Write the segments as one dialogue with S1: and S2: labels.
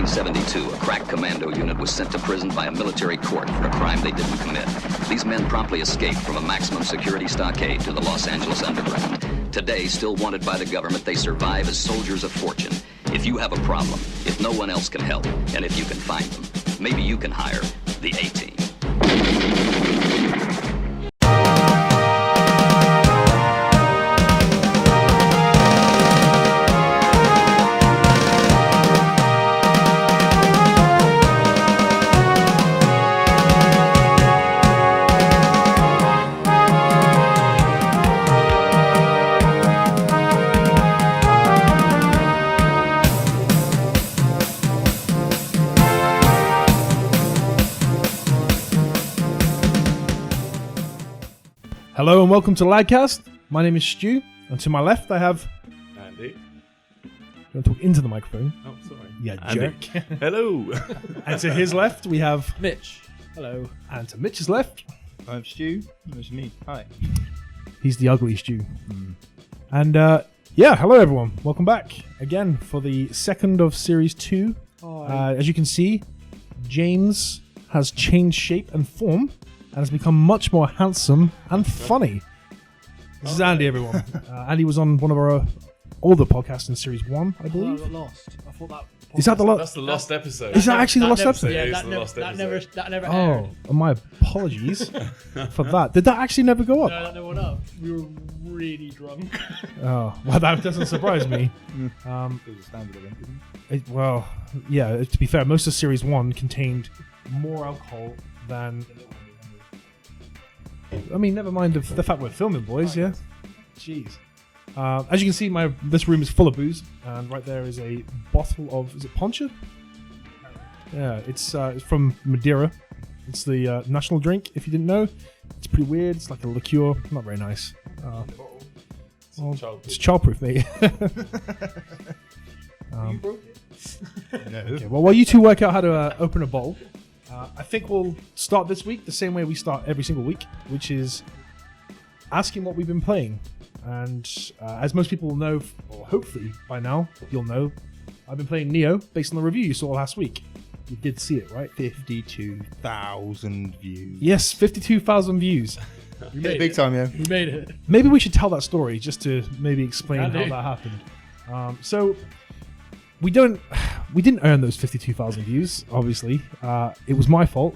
S1: 1972, a crack commando unit was sent to prison by a military court for a crime they didn't commit. These men promptly escaped from a maximum security stockade to the Los Angeles underground. Today, still wanted by the government, they survive as soldiers of fortune. If you have a problem, if no one else can help, and if you can find them, maybe you can hire the A-Team.
S2: Hello and welcome to Lagcast. My name is Stu, and to my left I have
S3: Andy.
S2: You want to talk into the microphone?
S3: Oh, sorry.
S2: Yeah,
S3: Andy.
S2: jerk.
S3: Hello.
S2: And to his left we have
S4: Mitch. Hello.
S2: And to Mitch's left,
S5: I'm Stu. It's me. Hi.
S2: he's the ugly Stu. And hello everyone. Welcome back again for the second of Series 2. As you can see, James has changed shape and form and has become much more handsome and funny. This is Andy, everyone. Andy was on one of our older podcasts in Series 1, I
S4: I
S2: believe.
S4: got lost. I thought that.
S2: Is that the last?
S3: That's the lost episode.
S2: Is that actually the last episode?
S4: Yeah,
S3: It is
S4: that
S3: the
S4: never.
S3: last
S4: That
S3: episode.
S4: never aired.
S2: Oh, my apologies for that. Did that actually never go up?
S4: No, that never went up. We were really drunk.
S2: Oh, well, that doesn't surprise me.
S5: It was a standard event, isn't it?
S2: To be fair, most of Series 1 contained more alcohol than... I mean, never mind the fact we're filming, boys, yeah? Jeez. As you can see, this room is full of booze, and right there is a bottle of... Is it Poncha? Yeah, it's from Madeira. It's the national drink, if you didn't know. It's pretty weird. It's like a liqueur. Not very nice. It's childproof, mate.
S4: You broke it.
S5: No.
S2: Okay, well, while you two work out how to open a bowl, I think we'll start this week the same way we start every single week, which is asking what we've been playing. And as most people will know, or hopefully by now you'll know, I've been playing Neo based on the review you saw last week. You did see it, right?
S5: 52,000 views.
S2: Yes, 52,000 views.
S4: We made
S5: Big
S4: it.
S5: time, yeah.
S4: We made it.
S2: Maybe we should tell that story just to maybe explain
S4: Can
S2: how
S4: do.
S2: that happened. So we didn't earn those 52,000 views. Obviously, it was my fault.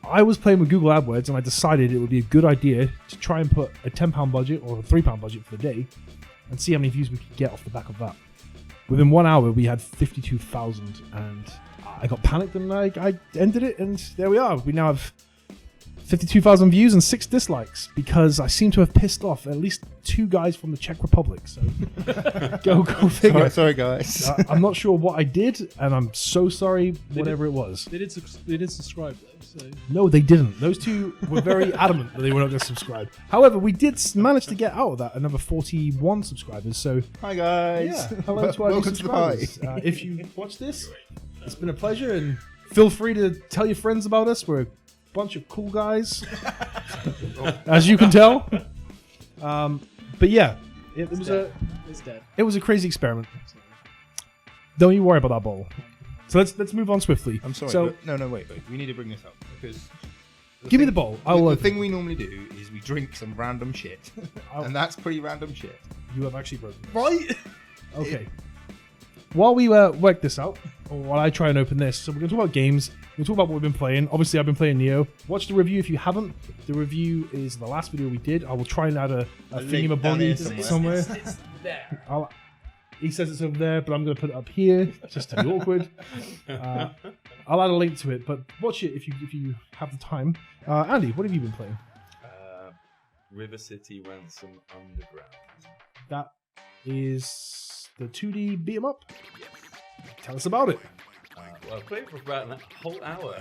S2: I was playing with Google AdWords, and I decided it would be a good idea to try and put a £10 budget or a £3 budget for the day, and see how many views we could get off the back of that. Within 1 hour, we had 52,000, and I got panicked, and I ended it, and there we are. We now have 52,000 views and 6 dislikes because I seem to have pissed off at least 2 guys from the Czech Republic. So go figure.
S5: Sorry, guys.
S2: I'm not sure what I did, and I'm so sorry, whatever it was.
S4: They did subscribe though. So
S2: No, they didn't. Those 2 were very adamant that they were not going to subscribe. However, we did manage to get out of that another 41 subscribers. So
S5: Hi, guys.
S2: yeah, hello to our new
S5: Welcome to the party.
S2: subscribers. If you watch this, it's been a pleasure, and feel free to tell your friends about us. We're a bunch of cool guys, as you can tell. But yeah, it was
S4: it's dead.
S2: a crazy experiment. Don't you worry about that bowl. So let's move on swiftly.
S5: I'm sorry.
S2: So
S5: but no, wait. We need to bring this up because...
S2: give me the bowl. I'll
S5: The thing we normally do is we drink some random shit. And that's pretty random shit.
S2: You have actually broken it.
S5: Right?
S2: Okay. While we work this out, or while I try and open this, so we're going to talk about games. We're going to talk about what we've been playing. Obviously, I've been playing Neo. Watch the review if you haven't. The review is the last video we did. I will try and add a
S5: link down here
S2: thingamabobby
S5: somewhere.
S2: somewhere.
S4: It's there.
S2: He says it's over there, but I'm going to put it up here just to be awkward. I'll add a link to it, but watch it if you have the time. Andy, what have you been playing?
S3: River City Ransom Underground.
S2: That is the 2D beat 'em up. Tell us about it.
S3: Well, I played for about a whole hour.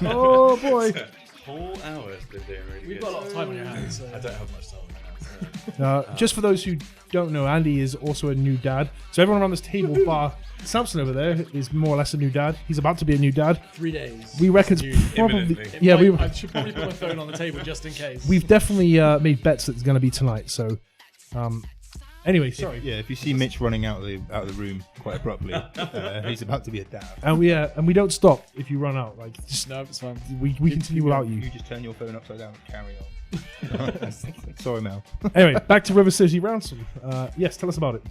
S2: Oh boy.
S3: Whole hour has been doing really
S4: We've
S3: good.
S4: got a lot of time on your hands. So.
S3: I don't have much time on my hands.
S2: Just for those who don't know, Andy is also a new dad. So everyone around this table, bar Samson over there, is more or less a new dad. He's about to be a new dad.
S4: 3 days.
S2: We reckon it's probably
S3: Imminently.
S2: yeah.
S4: I should probably put my phone on the table just in case.
S2: We've definitely made bets that it's going to be tonight. So Anyway, sorry.
S5: If you see Mitch running out of the room quite abruptly, he's about to be a dad.
S2: And we don't stop if you run out. Like, just,
S4: No, it's fine.
S2: we continue without you.
S5: You just turn your phone upside down and carry on. Sorry, Mel.
S2: Anyway, back to River City Ransom. Yes, tell us about it.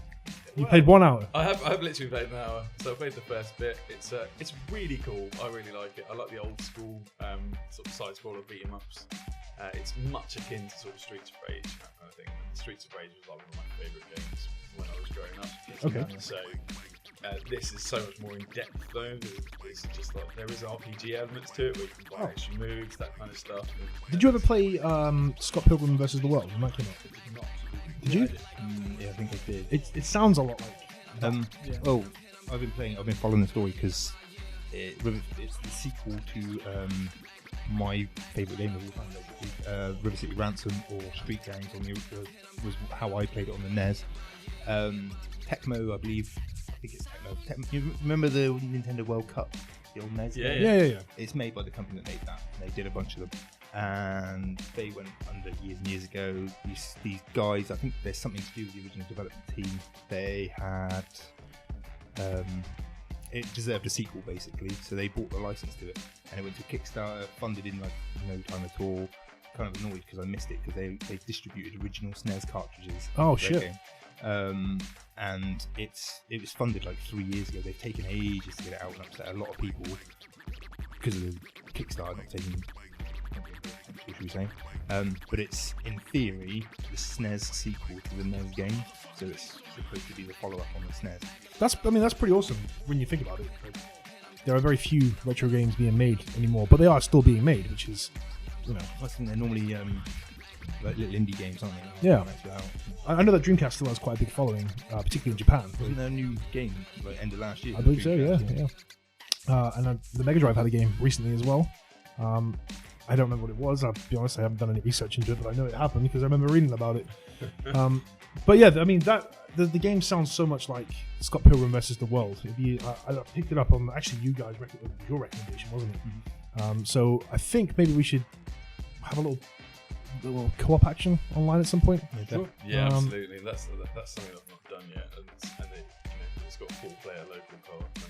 S2: You played 1 hour.
S3: I've literally played an hour, so I played the first bit. It's really cool. I really like it. I like the old school sort of side scroller beat 'em ups. It's much akin to sort of Streets of Rage, that kind of thing. And Streets of Rage was like one of my favourite games when I was growing up.
S2: Okay.
S3: So this is so much more in depth though. It's just like there is RPG elements to it where you can buy extra moves, that kind of stuff.
S2: Did you ever play Scott Pilgrim vs. the World? When that came out? Did you?
S5: Yeah, I think I did.
S2: It sounds a lot like.
S5: Oh, I've been following the story because it's the sequel to my favourite game of all time, basically. River City Ransom or Street Gangs was how I played it on the NES. Tecmo, I believe. I think it's Tecmo. You remember the Nintendo World Cup, the old NES?
S2: Yeah.
S5: It's made by the company that made that. They did a bunch of them, and they went under years and years ago. These guys, I think there's something to do with the original development team. They had it deserved a sequel basically, so they bought the license to it, and it went to Kickstarter, funded in like no time at all. Kind of annoyed because I missed it because they distributed original SNES cartridges.
S2: Oh
S5: for that
S2: shit!
S5: game. And it was funded like 3 years ago. They've taken ages to get it out and upset a lot of people because of the Kickstarter not taking. What should we say? But it's in theory the SNES sequel to the NES game, so it's supposed to be the follow-up on the SNES.
S2: That's pretty awesome when you think about it. Like, there are very few retro games being made anymore, but they are still being made, which is, you know.
S5: I think they're normally like little indie games, aren't they?
S2: Yeah. I know that Dreamcast still has quite a big following, particularly in Japan.
S5: Wasn't there a new game like end of last year?
S2: I believe so, yeah. And the Mega Drive had a game recently as well. I don't remember what it was. I'll be honest, I haven't done any research into it, but I know it happened because I remember reading about it. But yeah, I mean, the game sounds so much like Scott Pilgrim vs. the World. I picked it up on actually you guys your recommendation, wasn't it? So I think maybe we should have a little co-op action online at some point.
S5: Sure.
S3: Yeah, absolutely. That's something I've not done yet, and it's got 4-player local co-op and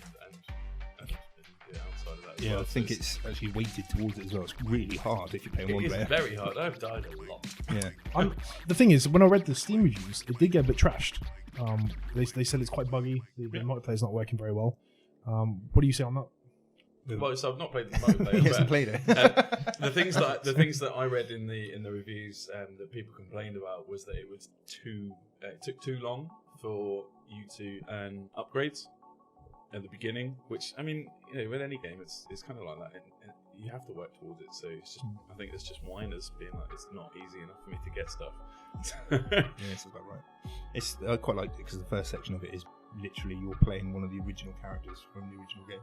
S3: outside of that.
S5: Yeah, I think it's actually weighted towards it as well. It's really hard if you're playing one
S3: It is
S5: player.
S3: very hard. I've died a lot.
S5: Yeah.
S2: The thing is, when I read the Steam reviews, it did get a bit trashed. They said it's quite buggy. The multiplayer's not working very well. What do you say on that?
S3: Well, so I've not played the multiplayer.
S5: He hasn't played it.
S3: The things that I read in the reviews that people complained about was that it was it took too long for you to earn upgrades at the beginning. Which, I mean, with any game, it's kind of like that. You have to work towards it. So it's just, I think it's just whiners being like, it's not easy enough for me to get stuff.
S5: Yeah, that's about right. I quite like it because the first section of it is literally you're playing one of the original characters from the original game.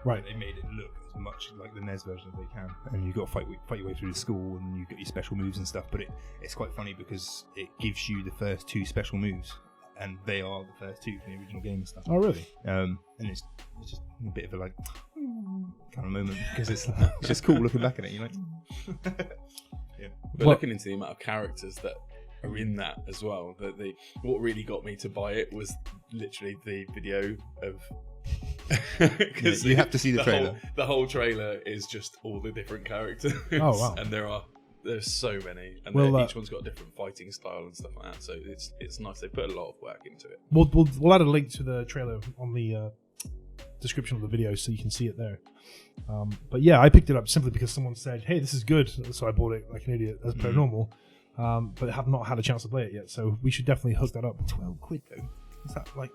S2: Right.
S5: They made it look as much like the NES version as they can, and you've got to fight your way through the school, and you get your special moves and stuff. But it's quite funny because it gives you the first 2 special moves, and they are the first 2 from the original game and stuff.
S2: Oh, really?
S5: And it's just a bit of a like kind of moment because it's just cool looking back at it. You know. Yeah.
S3: But looking into the amount of characters that are in that as well, what really got me to buy it was literally the video of. Because
S5: you have to see the trailer.
S3: The whole trailer is just all the different characters.
S2: Oh wow!
S3: And there's so many, and each one's got a different fighting style and stuff like that. So it's nice. They put a lot of work into it.
S2: We'll add a link to the trailer on the description of the video so you can see it there. But yeah, I picked it up simply because someone said, "Hey, this is good," so I bought it like an idiot as per normal. But I have not had a chance to play it yet, so we should definitely hook that up.
S5: £12 though. Is that like?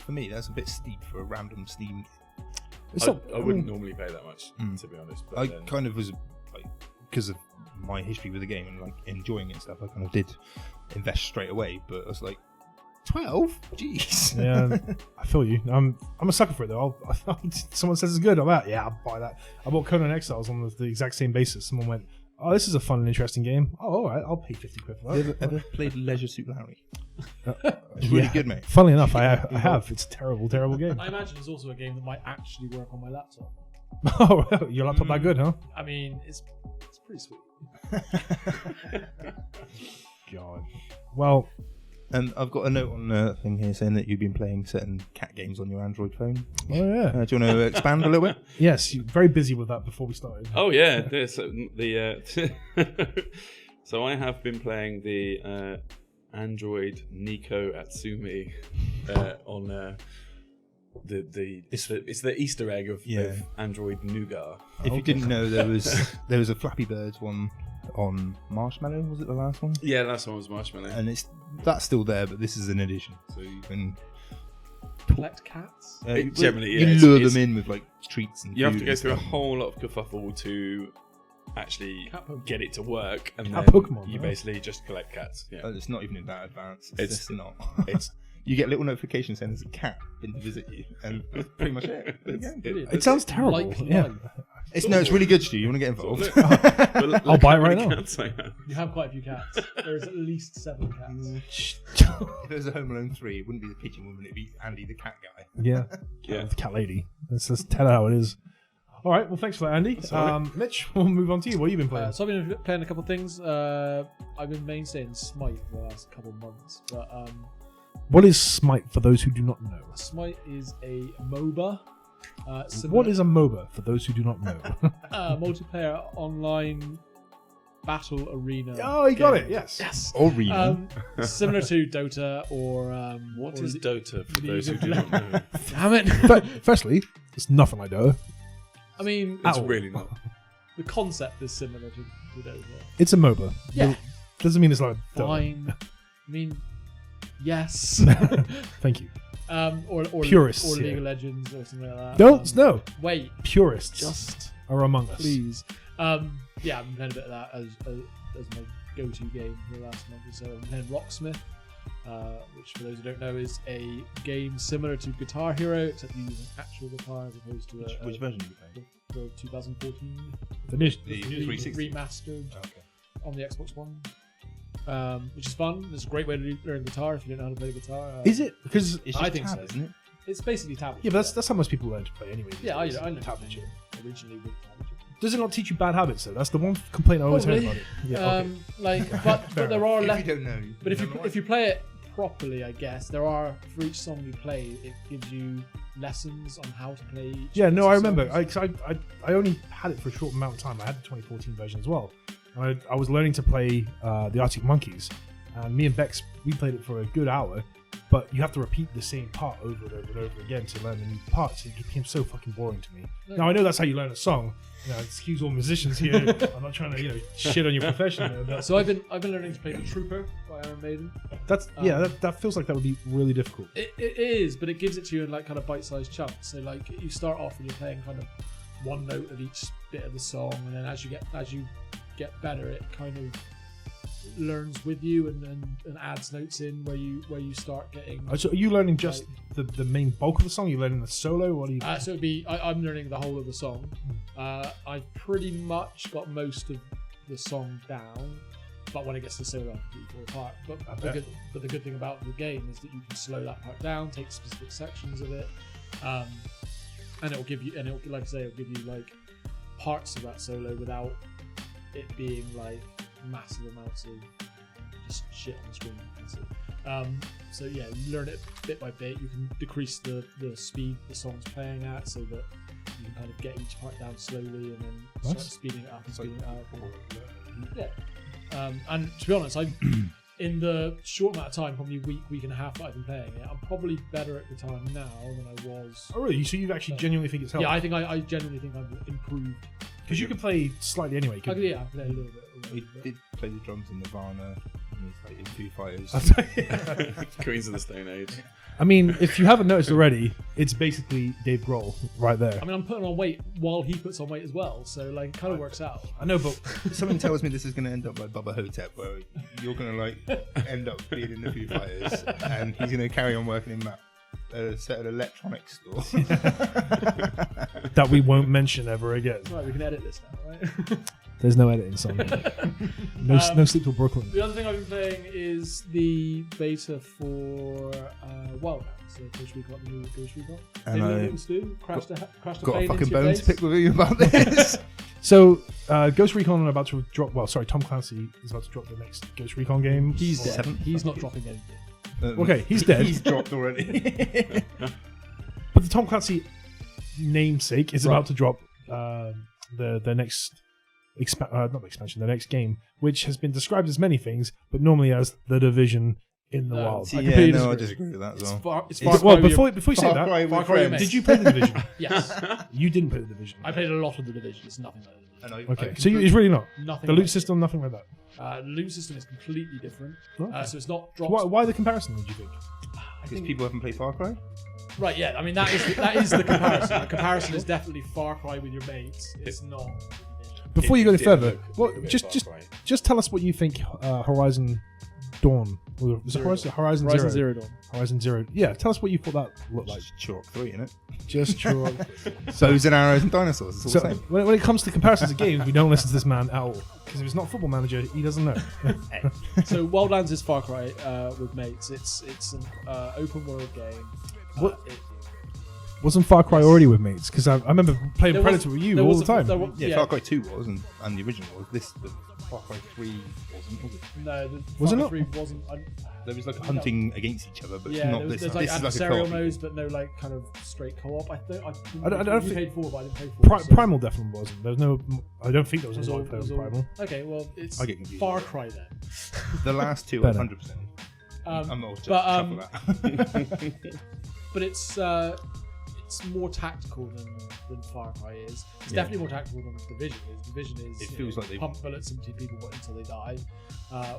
S5: For me, that's a bit steep for a random Steam game.
S3: I wouldn't normally pay that much, to be honest. But
S5: I kind of was like, because of my history with the game and like enjoying it and stuff, I kind of did invest straight away. But I was like, 12? Jeez.
S2: Yeah, I feel you. I'm a sucker for it though. Someone says it's good, I'm out. Yeah, I'll buy that. I bought Conan Exiles on the exact same basis. Someone went, "Oh, this is a fun and interesting game. Oh, all right, I'll pay 50 quid for that."
S5: You ever played Leisure Suit Larry? It's really good, mate.
S2: Funnily enough, I have. It's a terrible game.
S4: I imagine it's also a game that might actually work on my laptop.
S2: Oh, well, your laptop that good, huh?
S4: I mean, it's pretty sweet.
S2: God. Well,
S5: And I've got a note on the thing here saying that you've been playing certain cat games on your Android phone.
S2: Oh yeah.
S5: Do you want to expand a little bit?
S2: Yes, you're very busy with that before we started.
S3: Oh yeah, so I have been playing the Android Nico Atsumi on it's the Easter egg of Android Nougat.
S5: If you didn't know, there was a Flappy Birds one on Marshmallow. Was it the last one?
S3: Yeah, last one was Marshmallow.
S5: And that's still there, but this is an addition, so you can
S4: collect cats.
S3: Generally,
S5: you lure them in with like treats and
S3: you have to
S5: food
S3: go
S5: and
S3: through a
S5: stuff.
S3: whole lot of kerfuffle to actually get it to work, and
S2: Cat
S3: then
S2: Pokemon,
S3: you
S2: huh?
S3: basically just collect cats. Yeah.
S5: It's not even that advanced.
S3: It's
S5: It's not.
S3: It's
S5: You get a little notification saying there's a cat been to visit you, and that's pretty much it.
S2: It sounds terrible.
S4: Like
S2: yeah.
S4: life.
S5: It's really good, Stu. You want to get involved?
S2: I'll buy it right now.
S4: You have quite a few cats. There's at least 7 cats.
S5: If it was a Home Alone 3, it wouldn't be the pigeon woman, it'd be Andy the cat guy.
S2: Yeah.
S3: Yeah.
S2: The cat lady. Let's just tell her how it is. All right. Well, thanks for that, Andy. Mitch, we'll move on to you. What have you been playing?
S4: So I've been playing a couple of things. I've been mainstaying Smite for the last couple of months. But
S2: What is Smite for those who do not know?
S4: Smite is a MOBA.
S2: What is a MOBA for those who do not know?
S4: Multiplayer online battle arena.
S2: Oh, you got
S4: game.
S2: it. Yes.
S4: Yes.
S5: Or Reno.
S4: Similar to Dota or
S3: What
S4: or
S3: is
S4: Le-
S3: Dota for
S4: League
S3: those who
S4: of
S3: do not know?
S4: Damn it!
S2: Firstly, it's nothing like Dota.
S4: I mean,
S3: It's
S2: Ow.
S3: really not.
S4: the concept is similar to Dota.
S2: It's a MOBA.
S4: Yeah.
S2: Doesn't mean it's like Dota.
S4: Fine. I mean, yes.
S2: Thank you.
S4: Or
S2: Purists,
S4: or League
S2: yeah.
S4: of Legends or something like that.
S2: Don't no.
S4: Wait,
S2: Purists
S4: just
S2: are among us.
S4: please. Yeah, I've been playing a bit of that as my go-to game for the last month or so. I'm playing Rocksmith, which for those who don't know is a game similar to Guitar Hero, except you use an actual guitar as opposed to
S5: Which version are you playing?
S4: the 2014
S2: The new-
S5: The 360.
S4: remastered
S5: Okay.
S4: on the Xbox One. Which is fun. It's a great way to learn guitar if you don't know how to play guitar.
S2: Is it? Because
S5: It's
S4: I
S5: just
S4: think
S5: tab,
S4: so.
S5: isn't it?
S4: It's basically tablet.
S2: yeah, but that's how most people learn to play anyway.
S4: Yeah, I
S2: tablet
S4: learned tablet
S2: shit.
S4: originally with tablet.
S2: Does it not teach you bad habits though? That's the one complaint I always heard
S4: Probably.
S2: about it. Yeah, okay.
S4: But there are
S5: If you don't know.
S4: But if
S5: don't know
S4: you if you play it properly, I guess there are for each song you play, it gives you lessons on how to play. Each
S2: Yeah, no, I remember.
S4: songs.
S2: I only had it for a short amount of time. I had the 2014 version as well. And I was learning to play the Arctic Monkeys, and me and Bex, we played it for a good hour. But you have to repeat the same part over and over and over again to learn the new parts. It became so fucking boring to me. Now I know that's how you learn a song. You know, excuse all musicians here. I'm not trying to shit on your profession. There, but
S4: So I've been learning to play the Trooper by Iron Maiden.
S2: that's that feels like that would be really difficult.
S4: It is, but it gives it to you in like kind of bite-sized chunks. So like you start off and you're playing kind of one note of each bit of the song, and then as you get better, it kind of learns with you and adds notes in where you start getting.
S2: So are you learning just the main bulk of the song? Are you learning the solo? What are you?
S4: So it'd be I'm learning the whole of the song. I've pretty much got most of the song down, but when it gets to solo, I completely fall apart. But the good thing about the game is that you can slow that part down, take specific sections of it, and it'll give you like I say, it'll give you like parts of that solo without it being like massive amounts of just shit on the screen. So yeah, you learn it bit by bit. You can decrease the speed the song's playing at so that you can kind of get each part down slowly and then start
S2: Nice.
S4: speeding it up and speeding it up. Yeah. And to be honest, in the short amount of time, probably week and a half that I've been playing it, I'm probably better at guitar now than I was.
S2: Oh really? So you actually genuinely think it's helped?
S4: Yeah, I think I genuinely think I've improved.
S2: Because you can play slightly anyway.
S4: I play a little bit.
S5: He did play the drums in Nirvana, and he's like in Foo Fighters.
S3: Queens of the Stone Age.
S2: I mean, if you haven't noticed already, it's basically Dave Grohl right there.
S4: I mean, I'm putting on weight while he puts on weight as well, so like, it kind of works out.
S2: I know, but
S5: Something tells me this is going to end up like Bubba Hotep, where you're going to like end up being in the Foo Fighters, and he's going to carry on working in that set of electronics store.
S2: that we won't mention ever again.
S4: Right, we can edit this now, right?
S2: There's no editing, son. No sleep till Brooklyn.
S4: The other thing I've been playing is the beta for Wildlands. So Ghost Recon, the new Ghost Recon.
S5: And
S4: Anyone
S5: I
S4: else do? Crashed a
S5: got a
S4: plane
S5: fucking
S4: into your
S5: bone to
S4: face?
S5: pick with you about this.
S2: So, Ghost Recon are about to drop. Well, sorry, Tom Clancy is about to drop the next Ghost Recon game.
S4: He's
S2: Or-
S4: dead.
S5: Seventh?
S4: He's not dropping anything.
S2: Okay, he's dead.
S5: He's dropped already.
S2: But the Tom Clancy namesake is about to drop the next not expansion, the next game, which has been described as many things, but normally as The Division in the wild.
S5: See,
S2: I
S5: yeah,
S2: completely
S5: no, I
S2: disagree.
S5: disagree with that as
S4: It's
S5: well.
S4: far, it's
S5: It's-
S4: far
S2: Well,
S4: Cry
S2: before
S4: with-
S2: you say
S5: Far
S2: that,
S5: Cry with
S4: Far Cry
S5: friends.
S4: with
S2: did you play The Division?
S4: Yes,
S2: You didn't play The Division.
S4: I played a lot of the Division. It's nothing like the Division.
S5: And
S2: Okay, so it's really not.
S4: Nothing.
S2: The
S4: like
S2: loot system, nothing like that.
S4: The loot system is completely different.
S2: Okay.
S4: So it's not drops.
S2: Why the comparison, would you think?
S4: I
S5: Because
S4: think,
S5: people haven't played Far Cry?
S4: right, yeah. I mean, that is the comparison. The comparison is definitely Far Cry with your mates. It's not.
S2: Before
S3: It
S2: you go any
S3: did
S2: further,
S3: look
S2: well,
S3: a bit
S2: just
S3: Far Cry.
S2: just tell us what you think Horizon Dawn. Was it Horizon Zero?
S4: Zero Dawn.
S2: Horizon Zero. Yeah, tell us what you thought that looked like.
S5: Just Chalk 3, innit?
S2: Just true.
S5: Bows and arrows and dinosaurs. It's all
S2: So
S5: the same.
S2: when it comes to comparisons of games, we don't listen to this man at all because if it's not Football Manager, he doesn't know.
S4: So Wildlands is Far Cry with mates. It's an open world game.
S2: What- Wasn't Far Cry already with mates? Because I remember playing
S4: There was-
S2: Predator with you
S4: there
S2: all
S4: was
S2: the
S4: a-
S2: time.
S4: there was-
S5: Yeah,
S4: yeah.
S5: Far Cry 2 was, and the original was. The Far Cry 3 wasn't, was it?
S4: No, the
S2: Was
S4: Far
S2: it
S4: Cry
S2: not?
S4: 3 wasn't.
S5: There was like hunting against each other, but
S4: Yeah,
S5: not this.
S4: there's like
S5: This is like a
S4: adversarial
S5: co-op.
S4: modes, but no like kind of straight co-op. I don't
S2: I don't
S4: you
S2: think-
S4: paid for it, but I didn't pay for it. so-
S2: Primal definitely wasn't. There's no. I don't think there was
S4: It was
S2: a
S4: all-
S2: multiplayer
S4: it was
S2: with
S4: all-
S2: Primal.
S4: Okay, well it's
S5: I get confused.
S4: Far Cry then.
S5: The last two,
S2: Better.
S5: 100%. I'm not just
S4: but,
S5: chuckle that.
S4: But it's more tactical than Far Cry is. It's definitely more tactical than Division is. Division is
S5: It feels like they-
S4: pump bullets into people until they die,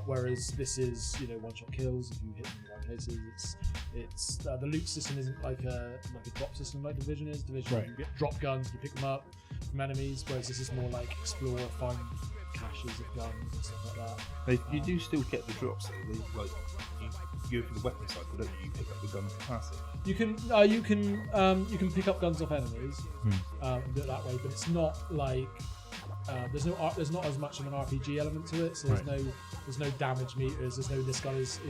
S4: whereas this is one-shot kills if you hit them in the right places. It's the loot system isn't like a drop system like Division is. Division
S2: Right.
S4: you get drop guns, you pick them up from enemies, whereas this is more like explore, find caches of guns and stuff like that.
S5: You do still get the drops, though. You go for the weapon cycle, don't you? You pick up the gun classic.
S4: You can pick up guns off enemies and do it that way, but it's not like there's not as much of an RPG element to it. So there's no damage meters. There's no this gun is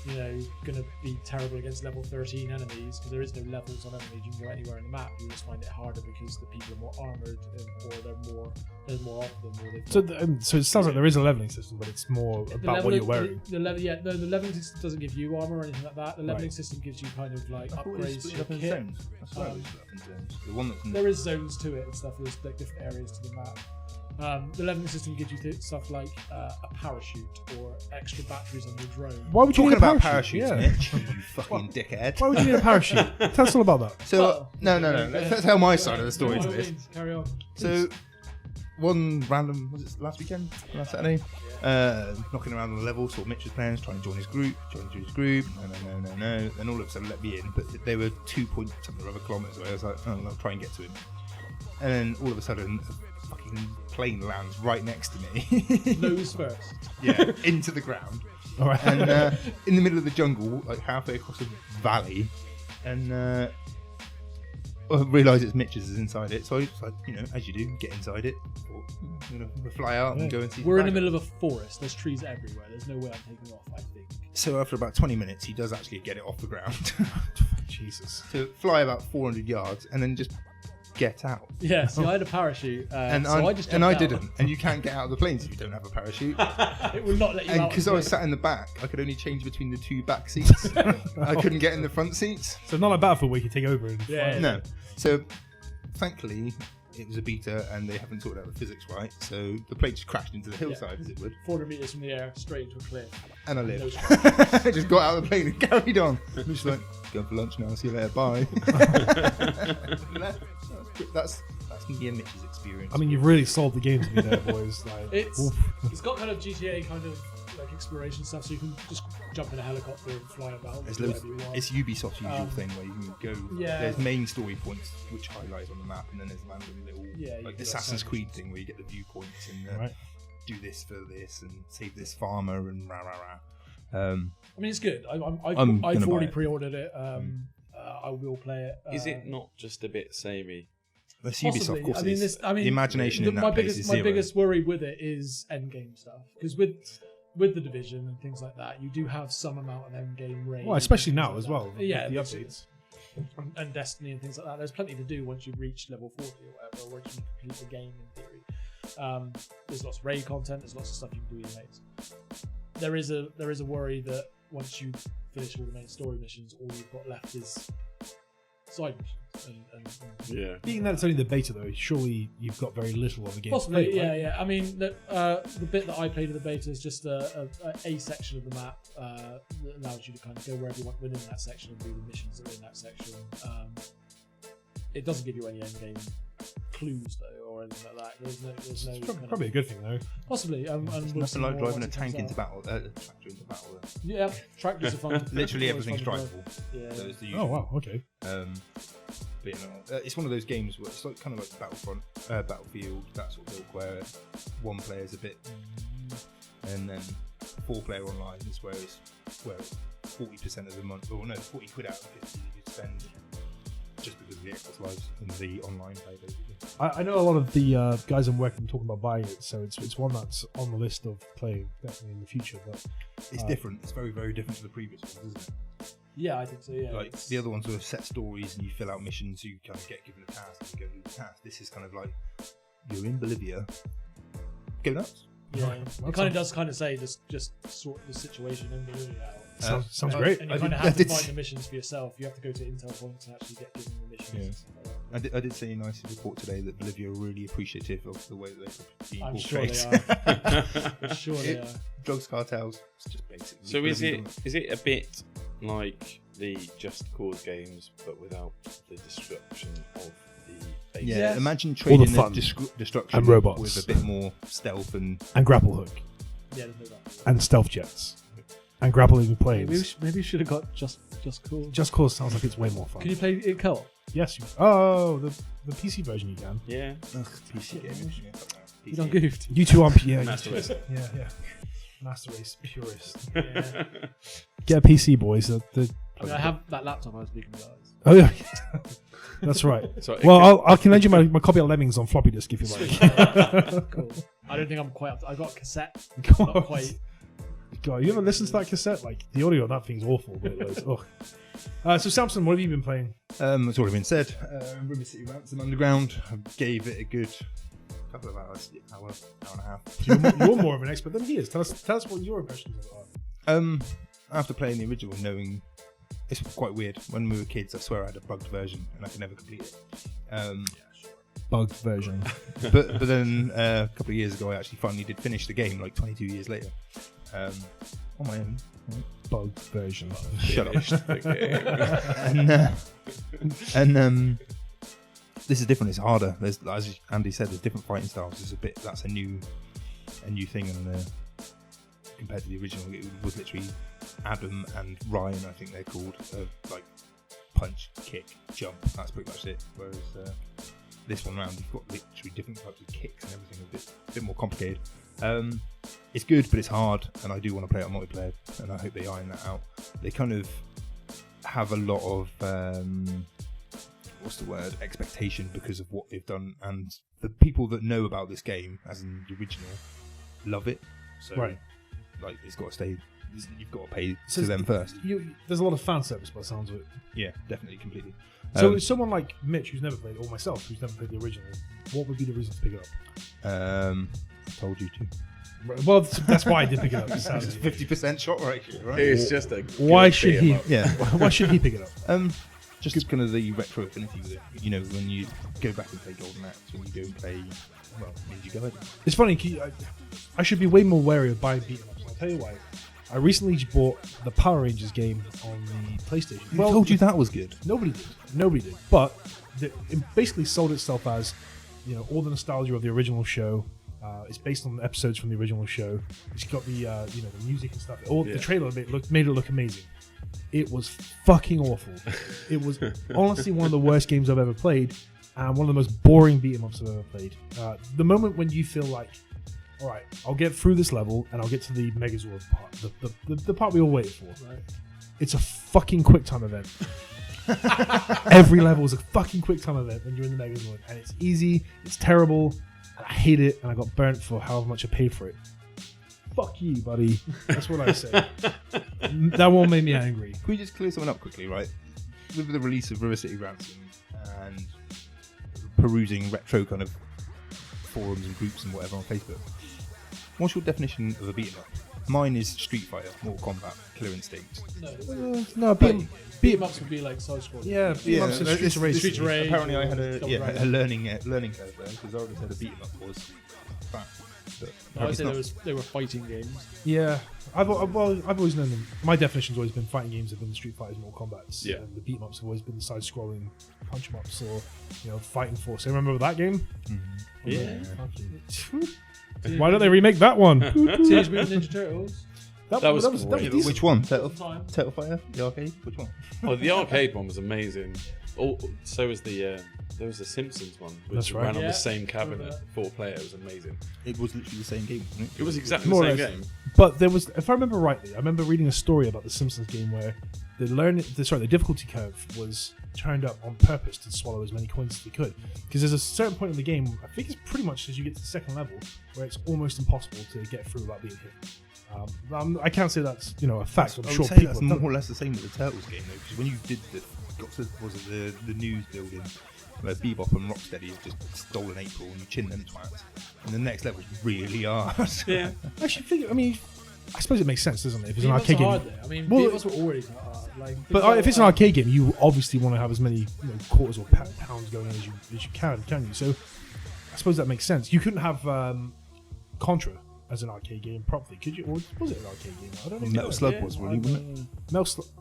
S4: going to be terrible against level 13 enemies because there is no levels on enemies. You can go anywhere in the map. You just find it harder because the people are more armored or there's more of them. Or they've
S2: So,
S4: got-
S2: so it sounds like there is a leveling system, but it's more
S4: the
S2: about what you're wearing.
S4: The leveling system doesn't give you armor or anything like that. The leveling
S2: Right.
S4: system gives you kind of like
S5: I thought it was
S4: upgrades to
S5: split
S4: your
S5: up in
S4: kit.
S5: zones. That's what I was split up in zones. The one that's in
S4: There is zones to it and stuff. There's like different areas to the map. The leveling system gives you stuff like a parachute or extra batteries on your drone.
S2: Why would you
S5: talking
S2: need a
S5: about
S2: parachute?
S5: parachutes,
S2: Yeah.
S5: Mitch, you fucking dickhead.
S2: Why would you need a parachute? Tell us all about that.
S5: So
S4: Well,
S5: no. Let's tell my side of the story to
S4: By all
S5: this.
S4: means, carry on.
S5: So, one random, was it last weekend? Last Saturday? Knocking around on the level, saw Mitch was playing, trying to join his group. No. Then all of a sudden let me in, but they were 2 point something or other kilometres away. I was like, oh, I'll try and get to him. And then all of a sudden, a fucking plane lands right next to me.
S4: Nose first.
S5: Yeah, into the ground.
S2: All right.
S5: And in the middle of the jungle, like halfway across a valley, and I realise it's Mitch's is inside it. So I just like, as you do, get inside it, or fly out and go and see.
S4: We're in the
S5: bag.
S4: middle of a forest. There's trees everywhere. There's no way I'm taking off, I think.
S5: So after about 20 minutes, he does actually get it off the ground.
S2: Jesus.
S5: So fly about 400 yards and then just get out.
S4: Yeah, see, I had a parachute,
S5: And
S4: so I just jumped out.
S5: didn't. And you can't get out of the planes if you don't have a parachute.
S4: It will not let you
S5: And
S4: out.
S5: because I was sat in the back, I could only change between the two back seats. I couldn't get in the front seats.
S2: So not like Battlefield where you can take over and
S4: Yeah.
S5: No. So thankfully, it was a beta and they haven't sorted out the physics right. So the plane just crashed into the hillside as it would.
S4: 400 meters from the air, straight into a cliff.
S5: And I
S4: No
S5: lived.
S4: stress.
S5: I just got out of the plane and carried on. I'm just like, going for lunch now, see you later, bye. That's me and Mitch's experience.
S2: I mean, you've really sold the game to me there, boys. Like,
S4: It's
S2: oof.
S4: it's got kind of GTA kind of like exploration stuff, so you can just jump in a helicopter and fly about.
S5: There's
S4: Whatever
S5: loads,
S4: you want.
S5: it's Ubisoft's usual thing where you can go.
S4: Yeah.
S5: There's main story points which highlight on the map, and then there's random little
S4: Yeah, you
S5: like
S4: do
S5: Assassin's
S4: that
S5: Creed thing where you get the viewpoints and
S2: Right.
S5: do this for this and save this farmer and rah rah rah.
S4: I mean, it's good.
S5: I'm
S4: I've
S5: gonna
S4: already
S5: buy it.
S4: pre-ordered it. I will play it.
S3: Is it not just a bit samey?
S5: That's
S4: Possibly.
S5: Ubisoft, of course.
S4: I mean,
S5: it is.
S4: I mean,
S5: the imagination in that
S4: my
S5: place
S4: biggest
S5: is
S4: my
S5: zero.
S4: biggest worry with it is endgame stuff because with the Division and things like that, you do have some amount of endgame raids.
S2: Well, especially
S4: and
S2: now
S4: things
S2: as
S4: like
S2: well.
S4: that. Yeah,
S2: with the
S4: that's-
S2: updates.
S4: and Destiny and things like that. There's plenty to do once you've reached level 40 or whatever, or once you complete the game in theory. There's lots of raid content. There's lots of stuff you can do with your mates. There is a worry that once you finish all the main story missions, all you've got left is side missions. And
S2: Being that it's only the beta, though, surely you've got very little of the game.
S4: possibly,
S2: to play, right?
S4: yeah. I mean, the bit that I played in the beta is just a section of the map that allows you to kind of go wherever you want within that section and do the missions that are in that section. It doesn't give you any end game clues though, or anything like that. There's no
S2: It's
S4: kind of-
S2: probably a good thing, though.
S4: possibly. And
S5: It's
S4: we'll see
S5: nothing like
S4: more
S5: driving a
S4: once it comes
S5: tank into
S4: out.
S5: battle, tractor into battle.
S4: Yeah, tractors are fun.
S5: Literally
S4: Always
S5: everything's
S4: fun to drive.
S5: drivable.
S4: Yeah.
S5: So it's the
S2: Oh,
S5: usual.
S2: wow, okay.
S5: But, you know, it's one of those games where it's like kind of like Battlefront, Battlefield, that sort of ilk, where one player is a bit, and then 4-player online is where 40% of the month, or no, 40 quid out of 50 you spend just because of the Xbox Live and the online play, basically.
S2: I know a lot of the guys I'm working talking about buying it, so it's one that's on the list of playing definitely in the future. But
S5: It's different. It's very, very different to the previous ones, isn't it?
S4: Yeah, I think so. Yeah,
S5: Like the other ones were set stories and you fill out missions, you kind of get given a task and you go do the task. This is kind of like you're in Bolivia, go nuts.
S4: yeah.
S2: That's
S4: It kind of does kind of say just sort the situation in Bolivia out.
S2: sounds great.
S4: And you
S5: I
S4: kind
S5: did-
S4: of
S5: I
S4: have to
S5: did
S4: find
S5: s-
S4: the missions for yourself. You have to go to intel points and actually get given the missions.
S5: Yeah.
S4: And stuff like that.
S5: I did see a nice report today that Bolivia are really appreciative of the way that they've been
S4: I'm sure
S5: portrayed.
S4: they are. I'm sure they are.
S5: Drugs cartels, it's just basically.
S6: So is
S5: Bolivia.
S6: it a bit like the Just Cause games, but without the destruction of the base?
S5: Yeah,
S4: Yes.
S5: imagine trading
S2: fun.
S5: destruction
S2: And robots.
S5: with a bit more stealth and
S2: And grapple hook,
S4: Yeah, there's no doubt.
S2: and stealth jets, and grappling planes.
S4: Maybe we should have got just cool.
S2: Just Cause sounds like it's way more fun.
S4: Can you play it co-op?
S2: Yes. The PC version you can.
S6: Yeah.
S5: PC games.
S4: You done goofed.
S2: You two on yeah,
S6: Master
S2: you
S6: Race.
S2: two- yeah. Master Race purist.
S4: Yeah.
S2: Get a PC, boys.
S4: I mean, I have that laptop I was speaking about.
S2: Oh yeah, that's right.
S6: So
S2: Well, I can lend you my copy of Lemmings on floppy disk if you like.
S4: Cool. I don't think I'm quite up to, I got a cassette.
S2: God.
S4: Not quite.
S2: God, you ever listen to that cassette? Like the audio on that thing's awful. But so Samson, what have you been playing?
S5: It's already been said. River City Ransom Underground. I gave it a good couple of hours, hour and a half.
S2: You're more of an expert than he is. Tell us what your impressions are.
S5: After playing the original, knowing it's quite weird. When we were kids, I swear I had a bugged version and I could never complete it.
S2: Bugged version.
S5: but then a couple of years ago, I actually finally did finish the game, like 22 years later, on my own.
S2: Bugged version.
S5: Shut up.
S6: finished the game.
S5: and this is different. It's harder. There's, as Andy said, there's different fighting styles. There's a bit. That's a new thing, and compared to the original, it was literally Adam and Ryan. I think they're called. Like punch, kick, jump. That's pretty much it. Whereas this one round, you've got literally different types of kicks and everything. A bit more complicated. It's good, but it's hard, and I do want to play it on multiplayer, and I hope they iron that out. They kind of have a lot of expectation because of what they've done, and the people that know about this game, as in the original, love it. So,
S2: Right.
S5: like, it's got to stay. You've got to pay
S2: So
S5: to them first.
S2: There's a lot of fan service by the sounds of it.
S5: Yeah, definitely, completely.
S2: So someone like Mitch, who's never played, or myself, who's never played the original, what would be the reason to pick it up?
S5: I told you to.
S2: Well, that's why I did pick it up.
S5: It's 50% shot ratio, right?
S6: It's just a.
S2: Why
S6: good
S2: should
S6: beat 'em
S2: he?
S6: up.
S5: Yeah.
S2: Why should he pick it up?
S5: Just kind of the retro affinity with it. You know, when you go back and play Golden Axe, when you go and play, well, Ninja Gaiden.
S2: It's funny. I should be way more wary of buying beat 'em ups. I'll tell you why. I recently bought the Power Rangers game on the PlayStation.
S5: Who told you that was good?
S2: Nobody did. But it basically sold itself as, all the nostalgia of the original show. It's based on episodes from the original show. It's got the the music and stuff. The trailer made it look amazing. It was fucking awful. It was honestly one of the worst games I've ever played, and one of the most boring beat 'em ups I've ever played. The moment when you feel like, all right, I'll get through this level and I'll get to the Megazord part, the part we all waited for.
S4: Right.
S2: It's a fucking quick time event. Every level is a fucking quick time event when you're in the Megazord, and it's easy, it's terrible, and I hate it, and I got burnt for however much I paid for it. Fuck you, buddy. That's what I say. That one made me angry.
S5: Can we just clear something up quickly, right? With the release of River City Ransom and perusing retro kind of forums and groups and whatever on Facebook, what's your definition of a beat 'em up? Mine is Street Fighter, Mortal Kombat, Killer Instinct.
S2: No,
S4: Beat 'em ups would be like side scrolling.
S2: Yeah, beat 'em ups and Streets of Rage.
S4: Streets of Rage.
S5: Apparently, I had
S4: Double
S5: a
S4: Dragon.
S5: learning curve there because I always had a beat 'em up was fat. But
S4: I would
S5: apparently
S4: say they were fighting games.
S2: Yeah, I've always known them. My definition's always been fighting games have been the Street Fighters, Mortal Kombats.
S3: Yeah.
S2: And the beat 'em ups have always been the side-scrolling punch 'em ups or Fighting Force. I remember that game.
S3: Yeah.
S2: Why don't they remake that one?
S4: Teenage Mutant Ninja Turtles.
S3: That was great.
S2: decent.
S5: which one? Turtle
S4: Time.
S5: Fighter? The arcade? Which one?
S3: Oh, the arcade one was amazing. Oh, so was the there was the Simpsons one, which
S2: That's right.
S3: ran on
S4: Yeah.
S3: the same cabinet, 4-player. It was amazing.
S5: It was literally the same game, wasn't it?
S3: It was exactly
S2: More
S3: the
S2: or
S3: same
S2: less.
S3: game.
S2: But there was, if I remember rightly, I remember reading a story about the Simpsons game where the difficulty curve was turned up on purpose to swallow as many coins as they could. Because there's a certain point in the game, I think it's pretty much as you get to the second level, where it's almost impossible to get through without being hit. I can't say that's a fact. I'm
S5: I would
S2: sure
S5: say
S2: people
S5: that's
S2: have done
S5: more or less the same with the Turtles game, though, because when you did the news building where Bebop and Rocksteady have just stolen April and you chin them twats, and the next level is really hard.
S3: Yeah.
S2: Actually, I suppose it makes sense, doesn't it? If it's an
S4: Beat 'em ups
S2: arcade
S4: are
S2: game.
S4: hard there. I mean,
S2: Well,
S4: beat 'em ups were already hard.
S2: But if it's an arcade game, you obviously want to have as many quarters or pounds going in as you can you? So I suppose that makes sense. You couldn't have Contra as an arcade game properly, could you? Or was it an arcade game? I don't know.
S5: Metal Slug was really, wasn't it?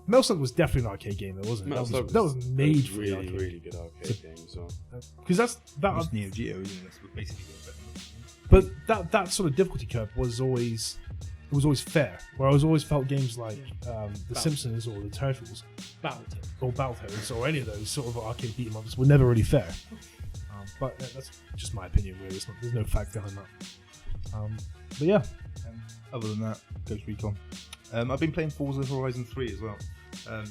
S2: Metal Slug was definitely an arcade game, though, wasn't it? That was made for the
S3: really,
S2: arcade.
S3: really good arcade game as well.
S2: Because
S5: It was Neo Geo, isn't it? That's basically
S2: but that sort of difficulty curve was always fair. Where I always felt games like The Simpsons or the Turtles
S4: Battletoads.
S2: or Battletoads or any of those sort of arcade beat 'em ups were never really fair. But that's just my opinion, really. There's no fact behind that. But yeah,
S5: Other than that, Ghost Recon. I've been playing Forza Horizon 3 as well.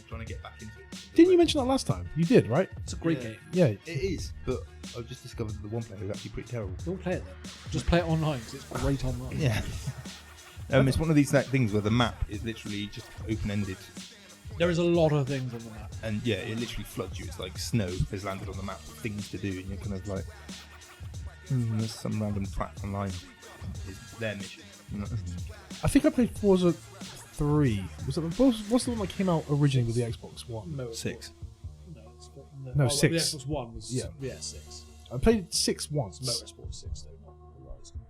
S5: Trying to get back into it.
S2: didn't you mention that last time? You did, right?
S4: It's a great game.
S2: Yeah.
S5: It is, but I've just discovered that the one player is actually pretty terrible.
S4: Don't play it then. Just play it online because it's great online.
S5: Yeah. It's one of these things where the map is literally just open-ended,
S4: There is a lot of things on the map.
S5: and it literally floods you. It's like snow has landed on the map, things to do, and you're kind of like, there's some random twat online. It's their mission.
S2: I think I played Forza 3. What's the one that came out originally with the Xbox One?
S4: Motorsport.
S5: 6.
S2: No,
S4: oh,
S2: 6.
S4: The Xbox One was 6.
S2: I played 6 once.
S4: Motorsport 6 though, not Horizon.